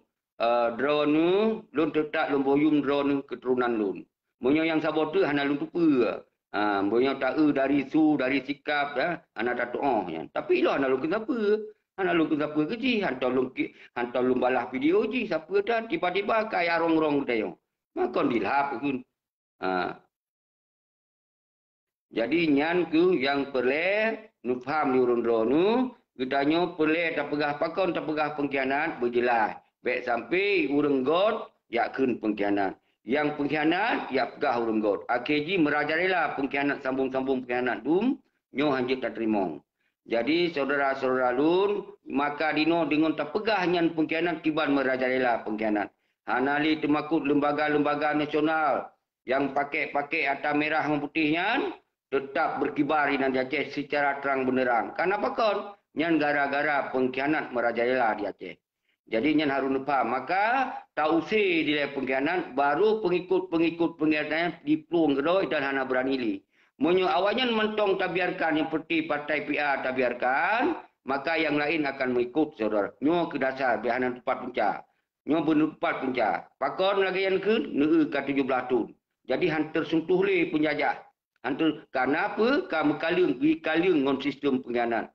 drone lun tetap lun boyum drone keturunan lun. Munyo yang sabotu hana lun tupa. Munyo tak dari dari sikap hana tak ya. Tapi lo hana lun kenapa? Hana lun kenapa ke ji? Hantar lun balah video ji siapa dah tiba-tiba kaya rong-rong tayo. Makon dilap kun. Jadi nyan ku yang perle nu faham ni urun drone Gedanya pelih tak pegah pakon tak pegah pengkhianat berjelas. Baik sampai urang god yakun pengkhianat. Yang pengkhianat ya pegah urang god. AKG merajalela pengkhianat sambung-sambung pengkhianat nyo hanjit tak terima. Jadi saudara-saudara lun maka dino dengan tak pegah nyan pengkhianat kiban merajalela pengkhianat. Hanali temakut lembaga-lembaga nasional yang pakai atas merah putihnya tetap berkibar di Aceh secara terang benderang. Kenapa kon? Nyan gara-gara pengkhianat merajalela di Aceh. Jadi nyan harus faham. Maka tak usih dilai pengkhianat, baru pengikut pengkhianat dipelung kedoi dan hana berani li. Menyo awalnya mentong tak biarkan yang seperti partai PR tak biarkan, maka yang lain akan mengikut saudara. Nyo ke dasar bihanan tempat puncak. Nyo benupat puncak. Pakon lagi yang ke ke 17 tahun. Jadi hantar sentuh li penjajah. Hantar kenapa kamu kaliung ngon sistem pengkhianat.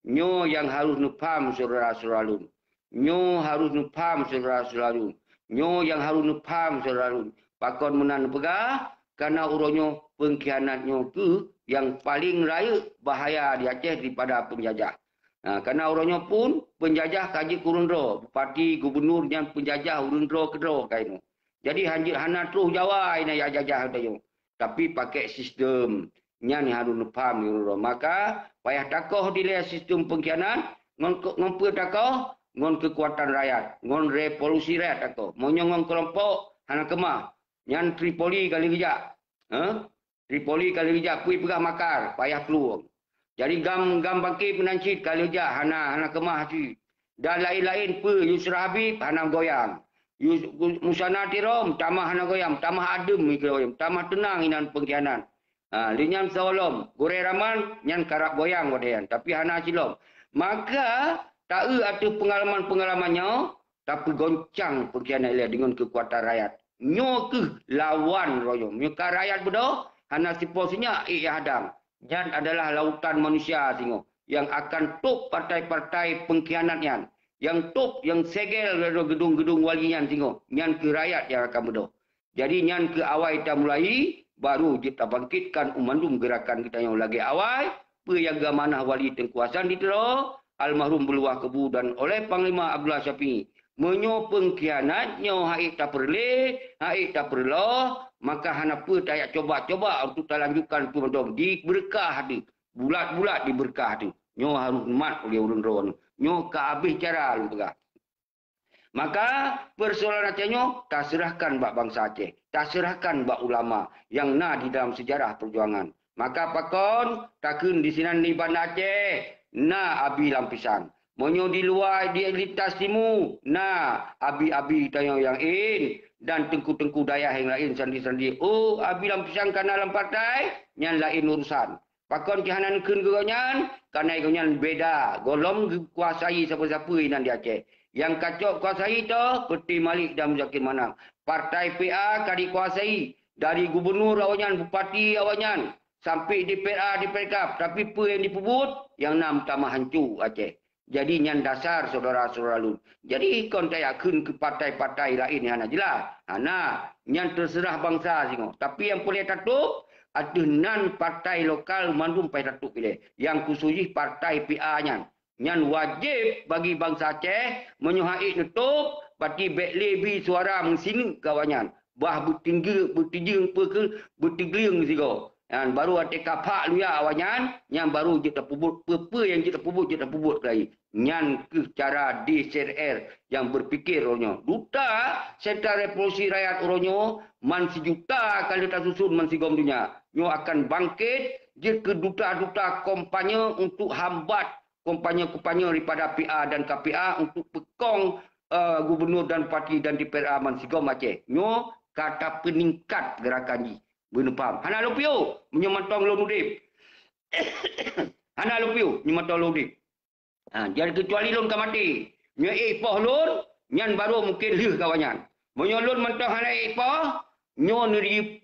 Nyo yang harus nupam saudara-saudara lun. Nyo harus nupam saudara-saudara lun. Nyo yang harus nupam saudara lun. Pakon menan pegah karena uronyo pengkhianatnyo ke yang paling raya bahaya di Aceh daripada penjajah. Karena uronyo pun penjajah kaji kurundro. Bupati, gubernur yang penjajah urundro kedro kainu. Jadi hanjit hana terus Jawa ini ya jajah tayo. Tapi pakai sistem nyan harus nupam urundro. Maka payah takoh dilai sistem pengkhianat, ngon takoh, ngon kekuatan rakyat, ngon revolusi rakyat takoh. Monyong kelompok, hana kemah. Nyan Tripoli kali kerja. Tripoli kali kerja, pui pegah makar, payah peluang. Jadi gam bangkit penancit kali kerja, hana kemah si. Dan lain-lain pui, Yusra Habib, hana goyang. Musana Tirom, tamah hana goyang, tamah adem, tamah tenang inan pengkhianat. Linyan sawalom, Gore Raman, nyan karap goyang wadayan. Tapi hana silom. Maka, tak ada pengalaman-pengalamannya, tapi goncang pengkhianat dia dengan kekuatan rakyat. Nyo ke lawan royo. Nyo ke rakyat bedo, hana siposinya hadang. Nyan adalah lautan manusia singo yang akan top partai-partai pengkhianatnya. Yang top, yang segel dari gedung-gedung walian singo. Nyan ke rakyat yang akan bedo. Jadi nyan ke awal kita mulai, baru kita bangkitkan umandum gerakan kita yang lagi awal. Peyaga manah wali tengkuasan ditero, almarhum beluah kebu dan oleh Panglima Abdullah Syafi'i. Menyo pengkhianat, nyo haik tak perlu, haik tak perlu, maka hanapa tak coba-coba untuk tak lanjutkan tu diberkah tu. Bulat-bulat diberkah tu. Nyo harus mat oleh urun-urun. Nyo ke habis cara lu tegak. Maka persoalan Aceh tak serahkan bak bangsa Aceh. Tak serahkan bak ulama yang na di dalam sejarah perjuangan. Maka pakon takun di sini di Bandar Aceh na abi lampisan. Monyo di luar di lintas timu na abi-abi tayo yang in dan tengku-tengku daya yang lain sandi-sandi. Oh abi lampisan kana dalam partai nyan lain urusan. Pakon kihanan kun geronyan kana geronyan beda. Golong kuasai siapa-siapa inan di Aceh. Yang kacau kuasai tu peti Malik dan Muzakir Manam. Partai PA kadi kuasai dari gubernur awanyan, bupati awanyan sampai di PA di PK. Tapi apa yang dipebut yang nam tamah hancur Aceh. Jadi nyan dasar saudara-saudara lun. Jadi ikon tayakun ke partai-partai lain yang jelas. Hana nyan terserah bangsa singo. Tapi yang boleh tatuk ada nan partai lokal mandum pai tatuk pilih. Yang khususnya partai PA nyan. Nyan wajib bagi bangsa Aceh menyuhai nutup bagi bek lebi suara mengsini kawanyan. Bah bertinggi bertinggiling sigo. Dan baru ada kapak lu ya awanyan, yang baru kita pubut, apa yang kita pubut lagi. Nyan ke cara DCR yang berfikir orangnya. Duta Sentra Revolusi Rakyat orangnya, man sejuta kali tak susun man sigom dunia. Nyo akan bangkit, dia ke duta-duta kompanya untuk hambat kompanya-kompanya daripada PA dan KPA untuk pekong gubernur dan parti dan DPR man sigom Aceh. Nyo kata peningkat gerakan ni. Benupam. Hana lupiu menyemantong lon udip. Hana lupiu menyemantong lon udip. Jadi kecuali lon ka mati. Nya ipoh lon, nyan baru mungkin lih kawanyan. Monyo lon mantong hana ipoh, nyo ni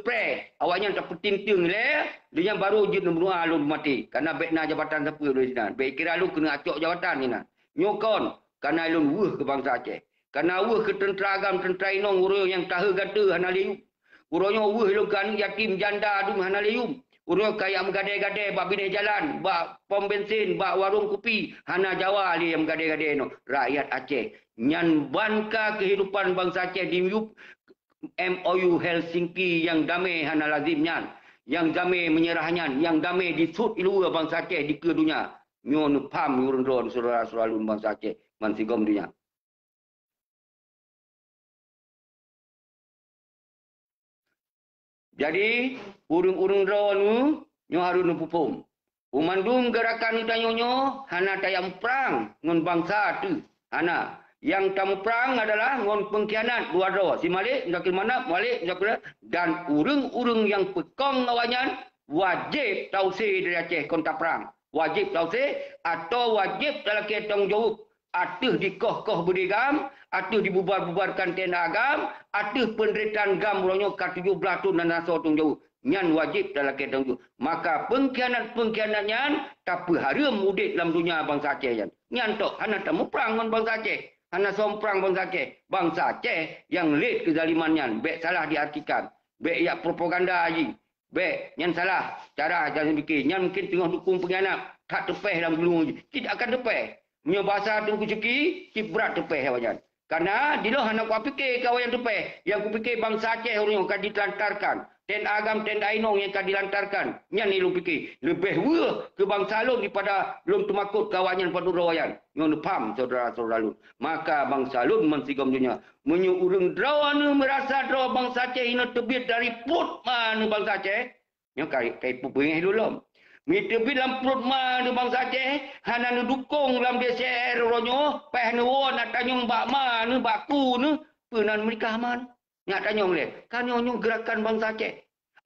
pre. Awanyan tak petinting le, dia baru je menua lon mati. Karena bekna jabatan siapa dari sini. Bek kira lu kena acok jabatan ni nah. Nyo kon karena lon wuh ke bangsa Aceh. Karena wuh ke tentera agam tentera inong urang yang tahu gata hana liu. Uronya uweh lokan yatim janda dum hana lium. Uronya kaya mengade-gade bak bini jalan, bak pom bensin, bak warung kopi, hana Jawa li yang mengade-gade no. Rakyat Aceh nyan banka kehidupan bangsa Aceh di MOU Helsinki yang damai hana lazim nyan. Yang damai menyerahnya, yang damai disut luar bangsa Aceh di ke dunia. Nyon pam urun-urun saudara-saudara bangsa Aceh man sigom dunia. Jadi, urung-urung drone nyo harus nupupum. Umandum gerakan tanyonyo hana tayam perang ngon bangsa tu. Hana yang tamu perang adalah ngon pengkhianat dua dro. Si Malik, Muzakir Manap, Malik, Muzakir dan urung-urung yang pekong awanyan wajib tausi dari Aceh kontak perang. Wajib tausi atau wajib dalam tanggung jawab. Atuh dikoh-koh berdigam, atuh dibubar-bubarkan tenda agam, atuh penderitaan gam uronyo ke-17 tu dan naso tung jauh. Nyan wajib dalam ketang tu. Maka pengkhianat-pengkhianat nyan tapi harum mudik dalam dunia bangsa Aceh yan. Nyan tok hana tamu perang dengan bangsa Aceh. Hana somprang bangsa Aceh. Bangsa Aceh yang lid kezaliman nyan. Bek salah diartikan. Bek ya propaganda haji. Bek nyan salah cara jangan fikir. Nyan mungkin tengah dukung pengkhianat. Tak tepeh dalam gelung. Tidak akan tepeh. Punya bahasa tu kucuki, ciprat tepeh awanyan. Karena dia hendak ku fikir kau yang tepeh. Yang ku fikir bangsa Aceh orang yang akan dilantarkan. Ten agam, ten ainong yang akan dilantarkan. Yang ni lu fikir. Lebih wah ke bangsa lu daripada belum temakut kawanyan pada rawayan. Yang paham saudara-saudara lu. Maka bangsa lu mensigam dunia. Menyurung drawan merasa draw bangsa Aceh ini terbit dari put mana bangsa Aceh. Yang kai pupengih dulu. Mita bilang perut mana bangsa Aceh, hana nu dukung dalam DCR ronyo, peh nu nak tanyong bak mana, bak ku nu, penan mereka man. Nak tanyong le, kan nyong gerakan bangsa Aceh.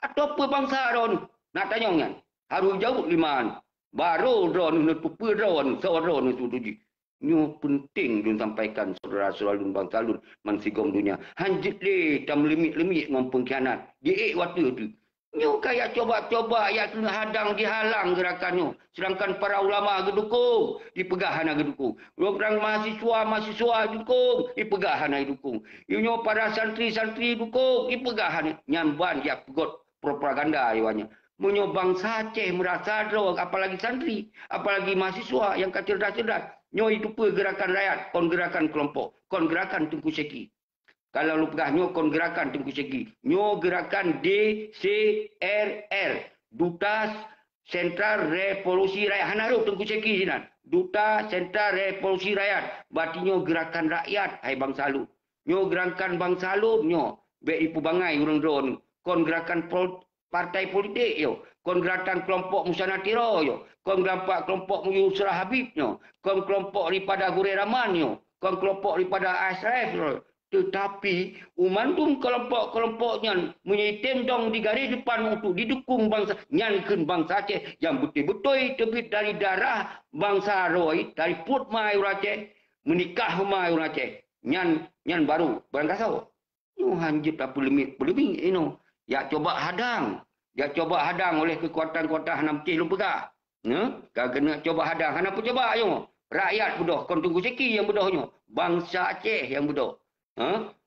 Atau apa bangsa ron? Nak tanyong kan? Harus jauh liman. Baru ron nu tupu ron, so ron tu tuji. Nyo penting dun sampaikan saudara-saudara dun bangsa lun mansigom dunia. Hanjit le tam lemit-lemit ngom pengkhianat. Dia waktu tu. Nyo kayak coba-coba ya kena hadang dihalang gerakannya. Sedangkan para ulama gedukung, dipegahan gedukung. Orang mahasiswa dukung, dipegahan dukung. Nyo para santri-santri dukung, dipegahan nyamban ya pegot propaganda iwanya. Menyo bangsa Aceh merasa drog, apalagi santri, apalagi mahasiswa yang cerdas-cerdas. Nyo itu gerakan rakyat, kon gerakan kelompok, kon gerakan Tengku Seki. Kalau lu pegah nyo kon gerakan Tengku Seki, nyo gerakan DCRR, Duta Sentral Revolusi Rakyat. Hanarup Tengku Seki sinan. Duta Sentral Revolusi Rakyat. Berarti nyo gerakan rakyat, hai bangsa lu. Nyo gerakan bangsa lu, nyo. Baik ipu bangai urang drone, kon gerakan partai politik yo, kon gerakan kelompok Musana Tiro yo, kon gerakan kelompok Yusra Habib yo, kon kelompok daripada Gure Rahman yo, kon kelompok daripada Asraf yo. Tetapi umandum kelompok-kelompoknya menyitem dong di garis depan untuk didukung bangsa nyankeun bangsa Aceh yang betul-betul terbit dari darah bangsa Roy, dari put mai Aceh, menikah mai Aceh. Nyan baru barang kasau. Yo hanjit apa limit ino. Ya coba hadang. Ya coba hadang oleh kekuatan-kekuatan Hanam Tih lu pegah. Kena coba hadang. Kenapa coba yo? Rakyat bodoh. Kon Tengku Seki yang bodohnya. Bangsa Aceh yang bodoh.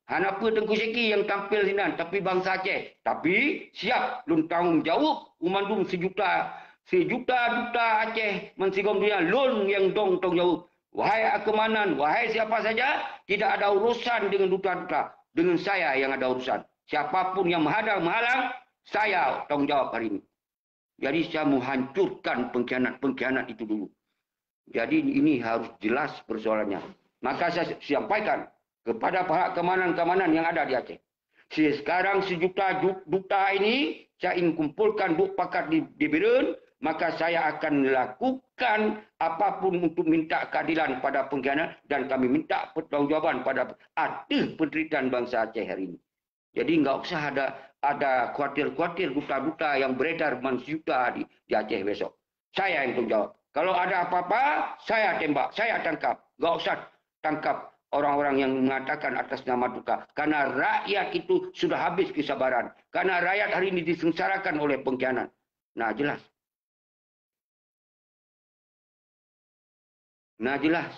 Kenapa Tengku Seki yang tampil sinan. Tapi bangsa Aceh. Tapi siap lun tanggung jawab. Umandung sejuta duta Aceh mensigom dunia. Lun yang dong jawab. Wahai kemanan, wahai siapa saja. Tidak ada urusan dengan duta-duta. Dengan saya yang ada urusan. Siapapun yang menghalang, saya tanggung jawab hari ini. Jadi saya menghancurkan pengkhianat itu dulu. Jadi ini harus jelas persoalannya. Maka saya sampaikan kepada pihak keamanan yang ada di Aceh. Sekarang sejuta duta ini, saya ingin kumpulkan duk pakat di Biren, maka saya akan lakukan apapun untuk minta keadilan pada pengkhianat dan kami minta pertanggungjawaban pada atas penderitaan bangsa Aceh hari ini. Jadi enggak usah ada kuatir-kuatir duta-duta yang beredar mansyuta di Aceh besok. Saya yang tanggung jawab. Kalau ada apa-apa, saya tembak, saya tangkap. Enggak usah tangkap orang-orang yang mengatakan atas nama duta. Karena rakyat itu sudah habis kesabaran. Karena rakyat hari ini disengsarakan oleh pengkhianat. Nah jelas.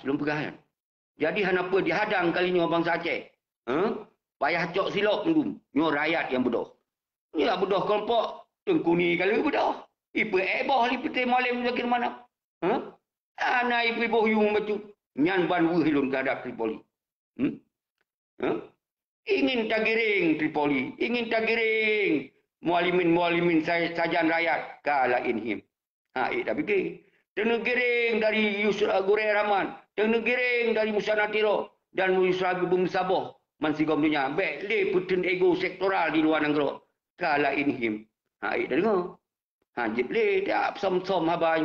Belum pegahan. Jadi kenapa dihadang kalinya bangsa Aceh? Payah cok silok mendum. Nyo rakyat yang bodoh. Ni lah bodoh kelompok. Tengku ni kalau bodoh. Ipa boh li peti malam makin mana. Ana ipa boh yung macam. Nyan ban wuhilun kehadap Tripoli. Ingin tagiring Tripoli. Ingin tagiring. Mualimin sajan rakyat. Kalain him. Dah fikir. Tengah giring dari Yusra Gure Rahman. Tengah giring dari Musana Tiro. Dan Yusra Bung Saboh. Mansigom dunia. Baik, le putun ego sektoral di luar negara. Kala inhim. Dah dengar. Jip le, tak som-som habai.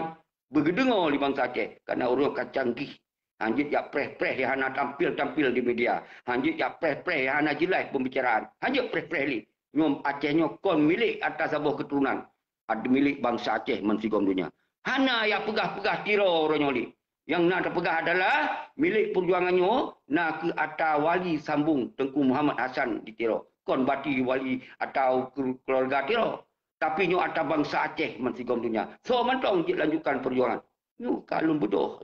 Bergedengar di bangsa Aceh. Kerana orang canggih. Hanjit ya preh-preh yang hana tampil-tampil di media. Hanjit ya preh-preh yang hana jelas pembicaraan. Hanjit preh-preh li. Nyom Acehnya kon milik atas sebuah keturunan. Ada milik bangsa Aceh mansigom dunia. Hana ya pegah-pegah tiro orangnya li. Yang nak terpegah adalah milik perjuangannya nak ke atas wali sambung Tengku Muhammad Hassan di Tiro. Kon bati wali atau keluarga Tiro. Tapi nyo atas bangsa Aceh mansigom dunia. So mantong lanjutkan perjuangan. Nyo kalun bodoh.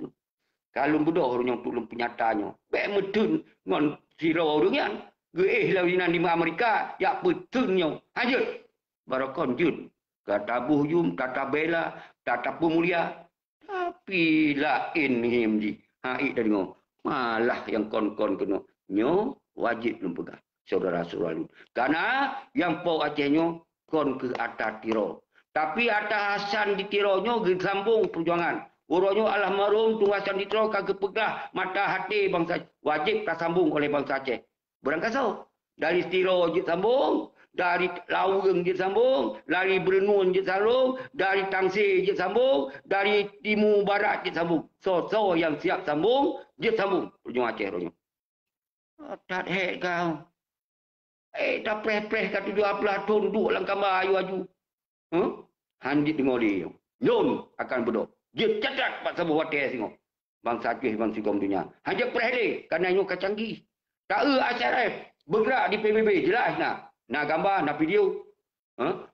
Kalun bodoh orang yang tulung penyatanya. Baik medun ngon Tiro orang Geih lawinan di Amerika. Ya betulnya. Hajut. Barakon jun. Kata buhyum, kata bela, kata pemulia. Tapi lain him di dari ngo malah yang kon-kon kena nyo wajib belum pegang saudara-saudara lu. Karena yang pau Acehnya kon ke atas Tiro. Tapi atas Hasan di Tiro nyo sambung perjuangan. Orangnya almarhum Tun Hasan di Tiro kagak pegah mata hati bangsa wajib tak sambung oleh bangsa Aceh. Berangkasau dari Tiro je sambung. Dari Laureng je sambung, dari Berenun je sambung, dari Tangsir je sambung, dari Timur Barat je sambung. So yang siap sambung, je sambung. Perjuangan Aceh orangnya. Tak hek kau. Dah preh-preh kata 12 tahun duduk dalam kamar ayu aju. Handit dengar dia. Nyon akan berdoa. Dia catat pak sabuh wadah singo. bangsa Aceh, bangsa Sigom dunia. Hanya perhele, kerana nyo kacanggi. Tak asyarif, bergerak di PBB, jelas nak. Nak gambar, nak video.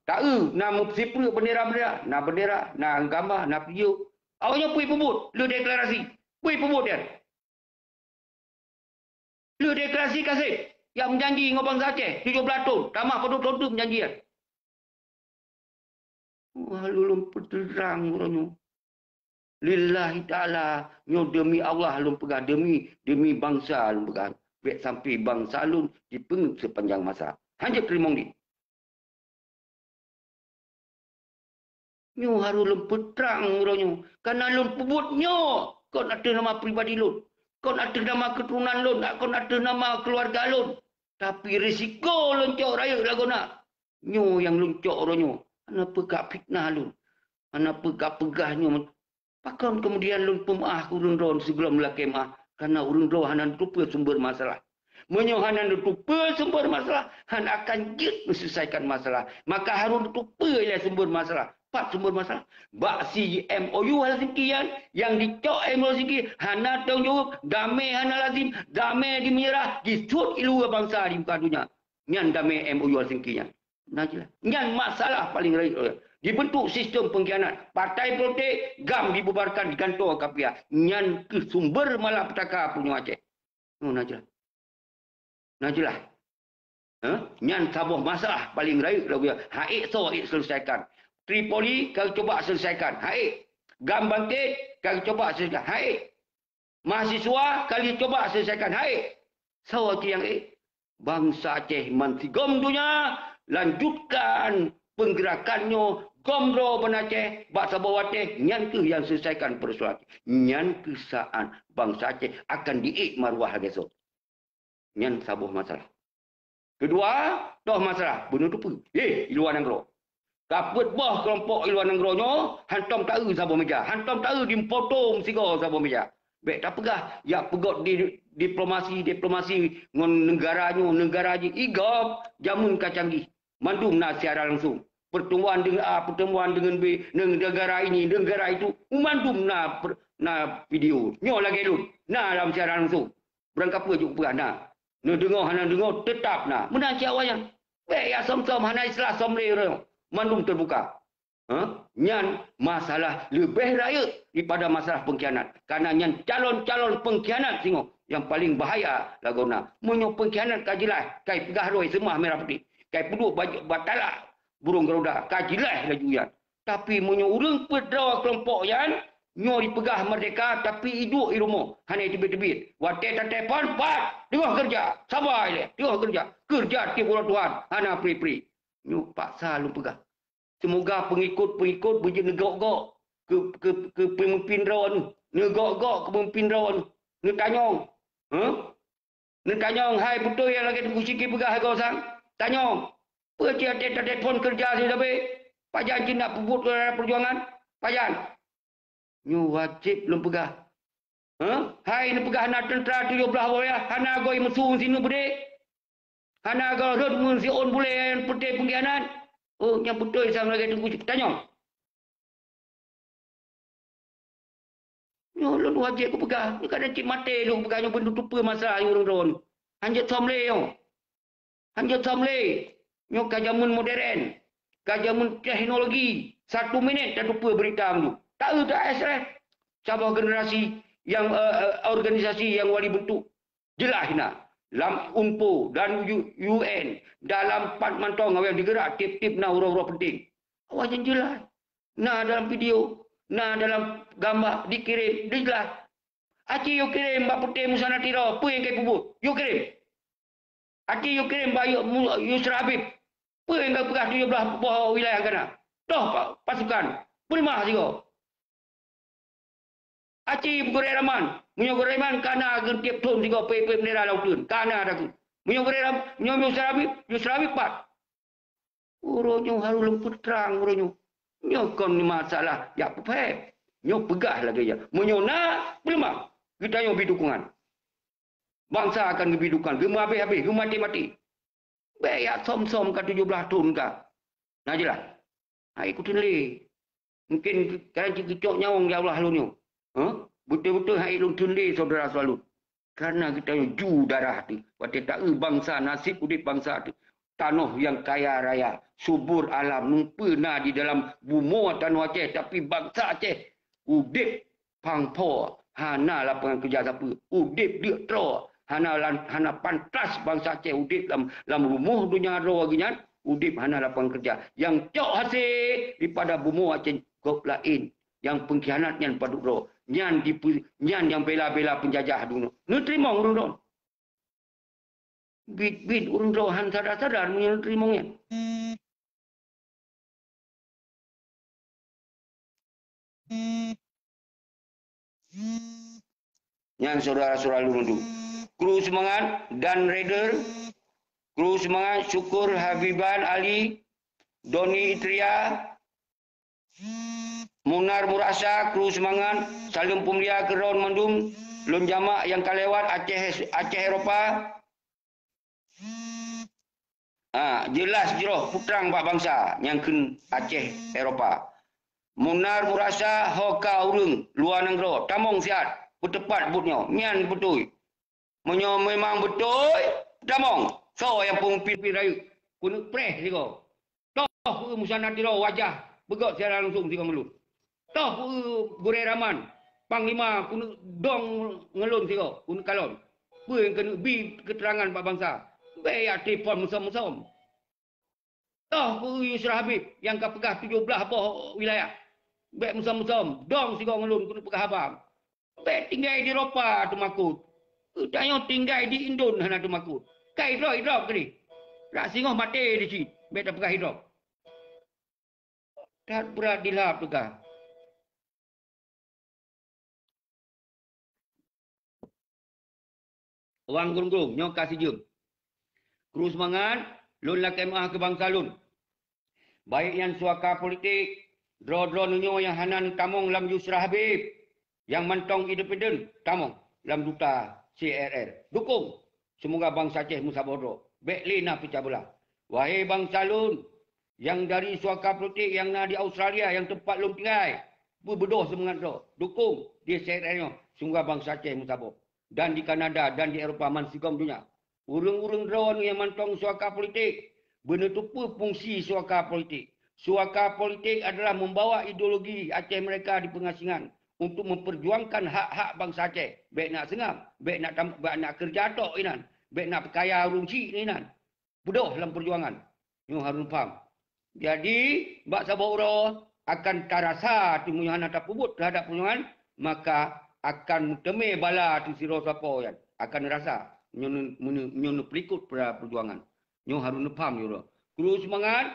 Tak nak sipur bendera-bendera, nak bendera, nak gambar, nak video. Awaknya pergi pebut, lu deklarasi. Pergi pebut dia. Lu deklarasi kasih. Yang menjanji dengan bangsa Aceh, 17 tahun. Tamah pada tahun tu menjanji kan. Wah, lu lumpur terang orangnya. Lillahi ta'ala. Nyo demi Allah lu pegang. Demi bangsa lu pegang. Baik sampai bangsa lu dipengut sepanjang masa. Hanya terima ni. Nyo harus lumpur terang orangnya. Kerana lu pebutnya. Kau nak ada nama pribadi lu. Kau nak ada nama keturunan lu. Kau nak ada nama keluarga lu. Tapi risiko loncok raya lagu nak. Nyo yang loncok orangnya. Ana pegak fitnah lu. Ana pegah-pegahnya. Pakon kemudian lu pemaah urun-ron sebelum melaki mah. Karena urun-ron hanan lupa sumber masalah. Menyohanan lupa sumber masalah. Han akan jet menyelesaikan masalah. Maka harus lupa ialah sumber masalah. Pak sumber masalah. Baksi MOU Helsinki yang dicok MOU Helsinki. Hana tanggung jawab. Damai hana lazim. Damai di menyerah. Disut ilu bangsa di muka dunia. Nyan damai MOU Helsinki nya. Najilah. Nyan masalah paling raya. Dibentuk sistem pengkhianat. Partai politik, GAM dibubarkan, digantung ke pihak. Nyan ke sumber malapetaka punya Aceh. Oh, najilah. Najilah. Nyan sabuh masalah paling raya. Haik so, haik selesaikan. Tripoli, kau coba selesaikan. Haik. GAM bangkit, kau coba selesaikan. Haik. Mahasiswa, kali coba selesaikan. Haik. So, Aceh yang bangsa Aceh mantigom dunia. Lanjutkan penggerakannya. Gomro Aceh, bangsa bawah Aceh, nyan ke yang selesaikan persoalan. Nyan kesaan bangsa Aceh akan diik maruah besok. Nyan sabuh masalah. Kedua, toh masalah. Benar tu pun. Iluan Nanggro. Kaput bah kelompok Iluan Nanggronyo, hantam tak sabuh meja. Hantam tak dipotong sigo sabuh meja. Baik tak pegah. Ya pegot di diplomasi ngon negara je igap jamun kacanggih. Mandum nak siara langsung. Pertemuan dengan A, pertemuan dengan B, negara ini, negara itu, umandum na video. Nyo lagi lu, na dalam siaran langsung. Berangkap juga pernah na. Hana dengar, tetap na. Menang siapa yang? Ya som-som, hana islah somle orang. Mandum terbuka. Nyan masalah lebih raya daripada masalah pengkhianat. Karena nyan calon-calon pengkhianat singo yang paling bahaya lagona. Menyo pengkhianat kajilah, kai pegah roi semah merah putih. Kai peduk batalak. Burung Garuda, kajilah laju yan. Tapi menyorang pedra kelompok yan, nyo dipegah merdeka, tapi hidup di rumah. Hanya tebit-tebit. Wadah tetepan, pat, tengah kerja. Sabar dia, tengah kerja. Kerja tiap bulan Tuhan, hanya pri-pri. Nyo paksa lu pegah. Semoga pengikut-pengikut berjaya negok-gok ke pemimpin rawan. Negok-gok ke pemimpin rawan. Tanyong. Tanyong, hai betul yang lagi tunggu sikit pegah kawasan. Tanyong. Pergi telefon kerja saya sampai. Pak Jan nak pebut perjuangan. Pak Jan. Nyu wajib belum pegah. Hai ni pegah nak tentera 17 boleh. Hana goi musuh sini boleh. Hana goi rut mun si on boleh putih pengkhianat. Oh yang betul sang lagi tunggu tanya. Nyu lu wajib aku pegah. Ni kadang cik mati lu pegah nyu bendu tupa masalah orang ron. Hanjat somle yo. Hanjat somle. Nyo kajamun modern. Kajamun teknologi. 1 minit dah lupa berita tu. Tak asrah. Sabah generasi yang organisasi yang wali bentuk. Jelas nak. Dalam UNPO dan UN. Dalam Pat Mantong yang digerak tip-tip na huruf-huruf penting. Awak yang jelas. Nah dalam video. Nah dalam gambar dikirim. Dia jelas. Acik you kirim Mbak Putih Musana Tira. Apa yang kaya pubut? You kirim. Acik you kirim Mbak Yusra Habib. Apa yang kau pegah 17 bawah wilayah kena? Toh pasukan. Bermah juga. Acik Goreng Rahman. Munyo Goreng Rahman kana tiap tahun juga PP bendera lautun. Kana ada ku. Munyo Goreng Rahman. Munyo Yusra Habib pat. Uronyo harus lemput terang uronyo. Nyo kon ni masalah. Ya apa? Nyo pegah lagi ya. Munyo nak bermah. Kita nyo beri dukungan. Bangsa akan beri dukungan. Gema habis-habis. Gema mati-mati. Baik, som-som ke 17 tahun ke. Nah, jelah. Ikutin le. Mungkin kalian cik-cok nyawang ya Allah lu ni. Betul-betul hai lung tunde saudara selalu. Karena kita ju darah tu. Waktu tak bangsa nasib udip bangsa tu. Tanah yang kaya raya, subur alam, pernah di dalam bumi tanah Aceh, tapi bangsa Aceh udip pangpo, hana lapangan kerja siapa, udip dia tro, hana pantas bangsa Aceh udip dalam bumi dunia ro gini, udip hana lapangan kerja. Yang cok hasil daripada bumi Aceh kok lain, yang pengkhianatnya pada ro, nyan yang bela-bela penjajah dulu. Nu terima urung ro. Bit urung rohan sadar-sadar menerimanya. Yang saudara-saudara lundu. Kru semangat dan Raider. Kru semangat Syukur Habiban Ali. Doni Itria. Munar Murasa. Kru semangat. Salim Pumlia Keron Mandum. Lun Jamak yang kalewat Aceh Eropah. Jelas jeroh putrang pak bangsa yang ken Aceh Eropah. Munar Murasa Hoka Urung luar negara tamong sihat bertepat butnya nyan betul. Menyo memang betul tamong. So yang pun pipi rayu kun preh siko. Toh musana tiro wajah begok secara langsung siko melun. Toh Gure Raman panglima kun dong ngelun siko kun kalon. Pun kena bi keterangan pak bangsa. Bayar telefon musom-musom. Toh Yusra Habib yang kau pegah 17 buah wilayah. Baik musom-musom. Dong si kau ngelun kena pegah abang. Baik tinggal di Eropah tu makut. Tanya tinggal di Indon hana tu makut. Kai hidrop ke ni. Rak singoh mati di sini. Baik dah pegah hidrop. Tak berat dilap pegah. Orang gurung-gurung. Nyok kasih jom. Kru semangat, lun lah kemah kebangsa lun. Baik yang suaka politik, draw-draw nunyo yang hanan tamong lam Yusra Habib, yang mantong independen, tamong lam duta CRR. Dukung, semoga bangsa Aceh musaboro. Beklina pecah belah. Wahai bangsa lun, yang dari suaka politik yang di Australia, yang tempat lun tinggal, berdoa semangat draw. Dukung di CRR-nya, semoga bangsa Aceh musaboro. Dan di Kanada dan di Eropah mansigom dunia. Urung-urung drone yang mantong suaka politik. Benda tu apa fungsi suaka politik? Suaka politik adalah membawa ideologi Aceh mereka di pengasingan. Untuk memperjuangkan hak-hak bangsa Aceh. Baik nak sengam. Baik nak kerja tok inan. Baik nak perkaya urung cik inan. Budoh dalam perjuangan. Yang harus faham. Jadi, bak sabara akan tarasa timuyan atau pubut terhadap perjuangan. Maka akan temui bala tu siro sapo yan. Akan rasa. Nyono perikut perjuangan. Nyo harus nepam yo. Kru semangat,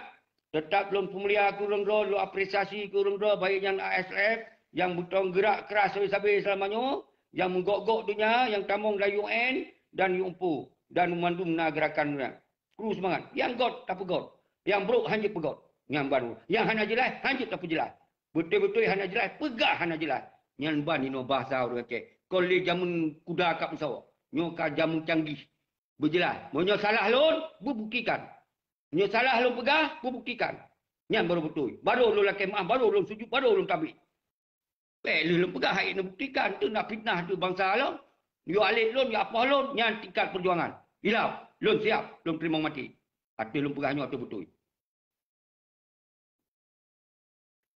tetap lon pemulia kurang lo apresiasi kurang ro baik yang ASF yang butong gerak keras habis selamanya, yang menggok-gok dunia, yang tamong dari UN dan UNPU dan memandu gerakan dunia. Kru semangat. Yang got tak pegot. Yang brok hanya pegot. Yang baru. Yang hanya jelas, hanya tak jelas. Betul-betul hanya jelas, pegah hanya jelas. Yang ban ino bahasa orang Aceh. Kolej jamun kuda kap sawah. Nyoka jamu canggih. Berjelas. Menyo salah lon, buktikan. Menyo salah lon pegah, buktikan. Yang baru betul. Baru lon lah kemah, baru lon sujud, baru lon tabik. Lon pegah, hai nak buktikan. Tu nak fitnah tu bangsa lon. Yo alik lon, yo apa lon, yang tingkat perjuangan. Hilap. Lon siap, lon terima mati. Hati lon pegahnya tu betul.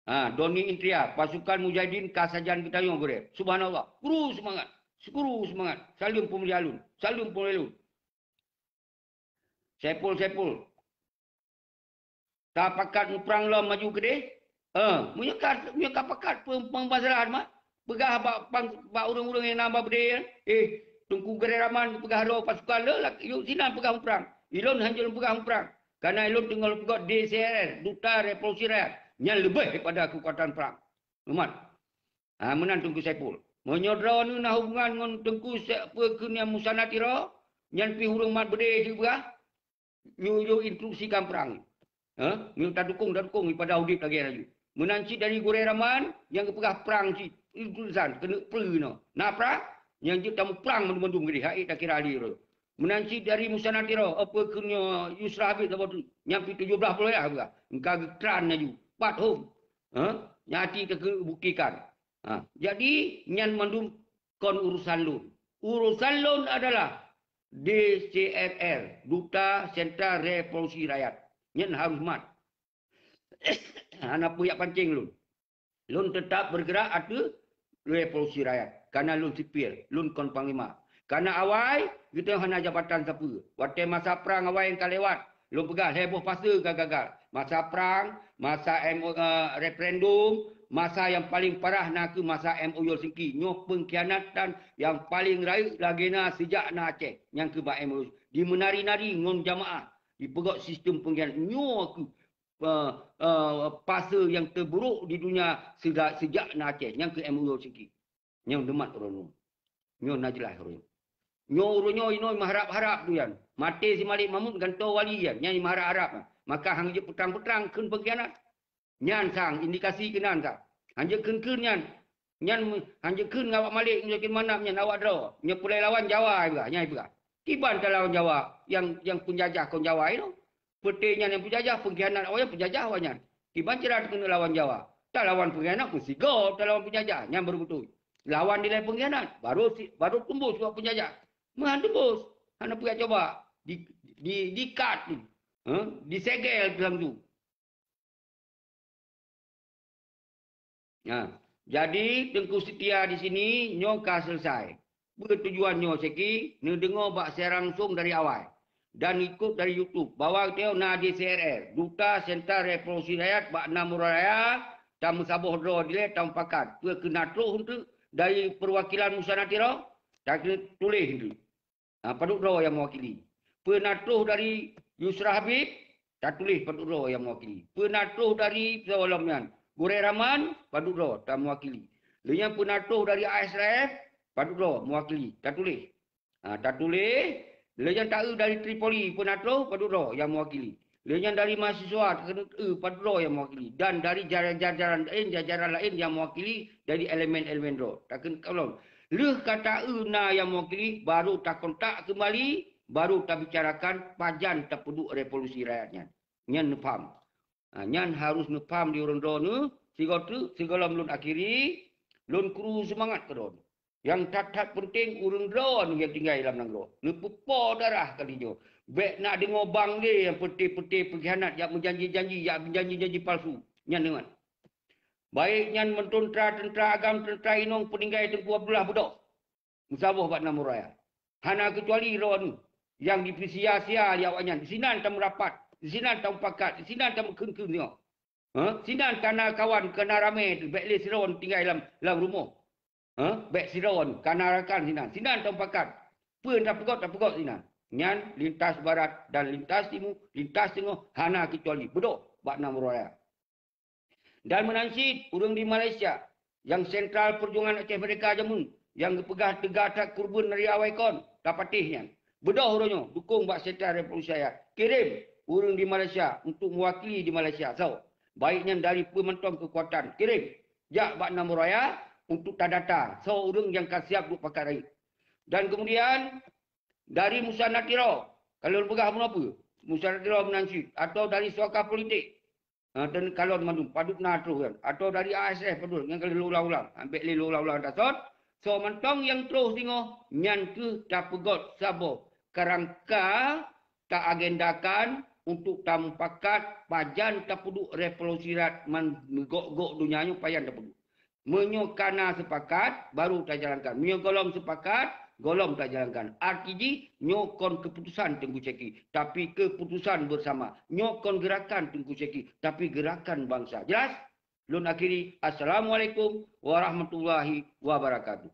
Doni Intria, pasukan Mujahidin Kasajan kita yang boleh. Subhanallah. Kru semangat. Sekuru semangat. Salim pemulia alun. Salim pemulia alun. Sepul. Tak pakat perang lah maju ke dia. Punya pakat pembasaran mah. Pegah bak urang-urang yang nambah berdaya. Tungku Gereraman pegah lo pasukan lo. Yuk sinan pegah perang. Ilon hanya pegah perang. Karena Ilon tinggal pegah DCR. Duta Revolusi Rakyat. Yang lebih daripada kekuatan perang. Umat. Menang Tungku Sepul. Menyodra ni nak hubungan dengan Tengku Sepul yang musanatira. Yang pi hurung mat berdaya juga. Nyu instruksikan perang. Nyu tak dukung daripada audit lagi lagi. Menanci dari Gure Raman yang kepegah perang si tulisan kena perlu no. Nak perang yang je tamu perang mendum gede hak tak kira ali ro. Menanci dari musanatira apa kena Yusra Habib apa tu yang pi 17 puluh ya juga. Engkau getran laju. 4 home. Nyati ke buktikan. Jadi nyan mandum kon urusan lun. Urusan lun adalah DCRR, Duta Sentral Revolusi Rakyat. Nyan harus mat. Anak puyak pancing lun. Lun tetap bergerak ada revolusi rakyat. Karena lun sipil, lun kon panglima. Karena awal kita hanya jabatan siapa. Waktu masa perang awal yang tak lewat. Lun pegang heboh pasal gagal. Masa perang, masa referendum, masa yang paling parah nak ke masa MOU Helsinki. Nyoh pengkhianatan yang paling raih lagi na sejak na Aceh. Yang ke MOU. Di menari-nari ngon jamaah. Di pegok sistem pengkhianatan. Nyoh ke pasal yang terburuk di dunia sejak na Aceh. Yang ke MOU Helsinki. Nyoh demat orang. Nyoh najlah orang. Nyo mengharap-harap tu yan. Mati si Malik Mahmud ganto wali yan. Yang mengharap-harap. Maka hang je petang-petang kun pengkhianat. Nyan sang indikasi kenan ka. Hang je kun nyan. Nyan hang je kun ngawak Malik nyakin mana nyan awak draw. Nya pulai lawan Jawa juga. Nyai juga. Tiban ta lawan Jawa yang penjajah kon Jawa itu. Petenya yang penjajah pengkhianat awak yang penjajah awak nyan. Tiban cerat kena lawan Jawa. Tak lawan pengkhianat pun sigo tak lawan penjajah. Nyan baru betul. Lawan nilai pengkhianat baru tumbuh sebab penjajah. Mahan tebus. Hana pergi coba. Di-cut tu. Disegel dalam tu. Jadi, Tengku Setia di sini, nyoka selesai. Bertujuan nyo seki, ni dengar bak saya langsung dari awal. Dan ikut dari YouTube. Bawa kita na DCRR. Duta Sentral Revolusi Rakyat, bak Namur Raya, tamu sabuh draw dile, tamu pakat. Tua kena terus untuk dari perwakilan Musa Natira, tak kena tulis itu. Paduk draw yang mewakili. Penatuh dari Yusra Habib, tak tulis paduk draw yang mewakili. Penatuh dari Zawalamian, Gurai Rahman, paduk draw, tak mewakili. Lenyang penatuh dari ASRF, paduk draw, mewakili, tak tulis. Tak tulis. Lenyang tak dari Tripoli, penatuh, paduk draw, yang mewakili. Lenyang dari mahasiswa, paduk draw yang mewakili. Dan dari jajaran lain yang mewakili dari elemen-elemen draw. Tak kena kalau. Leh kata na yang mewakili, baru tak kontak kembali, baru tak bicarakan pajan tak peduk revolusi rakyatnya. Nyan faham. Nyan harus faham di orang drone, segala melun akhiri, lun kru semangat ke drone. Yang tak penting orang drone yang tinggal dalam nangro. Lepupo darah kalinya. Bek nak dengar bang dia yang peti-peti pengkhianat, yang menjanji-janji, yang menjanji-janji palsu. Nyan dengar. Baik nyan mententera agam tentera inong peninggai Tengku Abdullah Budok. Musabah buat nama raya. Hana kecuali ron yang dipisia-sia dia awaknya. Di sini tak merapat, di sini tak pakat, di sini tak mengkengkeng tengok. Sini kena kawan, kena ramai tu. Baik siron tinggal dalam rumah. Baik siron, kena rakan sini. Sini tak pakat. Pun tak pegot sini. Nyan lintas barat dan lintas timur, lintas tengah hana kecuali Budok buat nama raya. Dan menansid urang di Malaysia yang sentral perjuangan Aceh Merdeka Jamun yang pegah tegak tak kurban dari awal kon dapatihnya bedah orangnya dukung buat sentral revolusi rakyat kirim urang di Malaysia untuk mewakili di Malaysia baiknya dari pementong kekuatan kirim jak buat nama raya untuk tadata urang yang akan siap untuk pakai rakyat. Dan kemudian dari Musa Natira kalau pegah apa Musa Natira menansid atau dari suaka politik dan kalau mandum paduk natru kan atau dari ASF paduk yang kalau ulang-ulang ambil le ulang-ulang tasot mentong yang terus tengok nyan ke tak pegot sabo kerangka tak agendakan untuk tamu pakat pajan tak peduk revolusi rakyat menggok-gok dunianya payan tak peduk menyokana sepakat baru tak jalankan menyogolom sepakat golong tak jalankan. RTG nyokon keputusan Tengku Ceki. Tapi keputusan bersama. Nyokon gerakan Tengku Ceki. Tapi gerakan bangsa. Jelas? Lun akhiri. Assalamualaikum warahmatullahi wabarakatuh.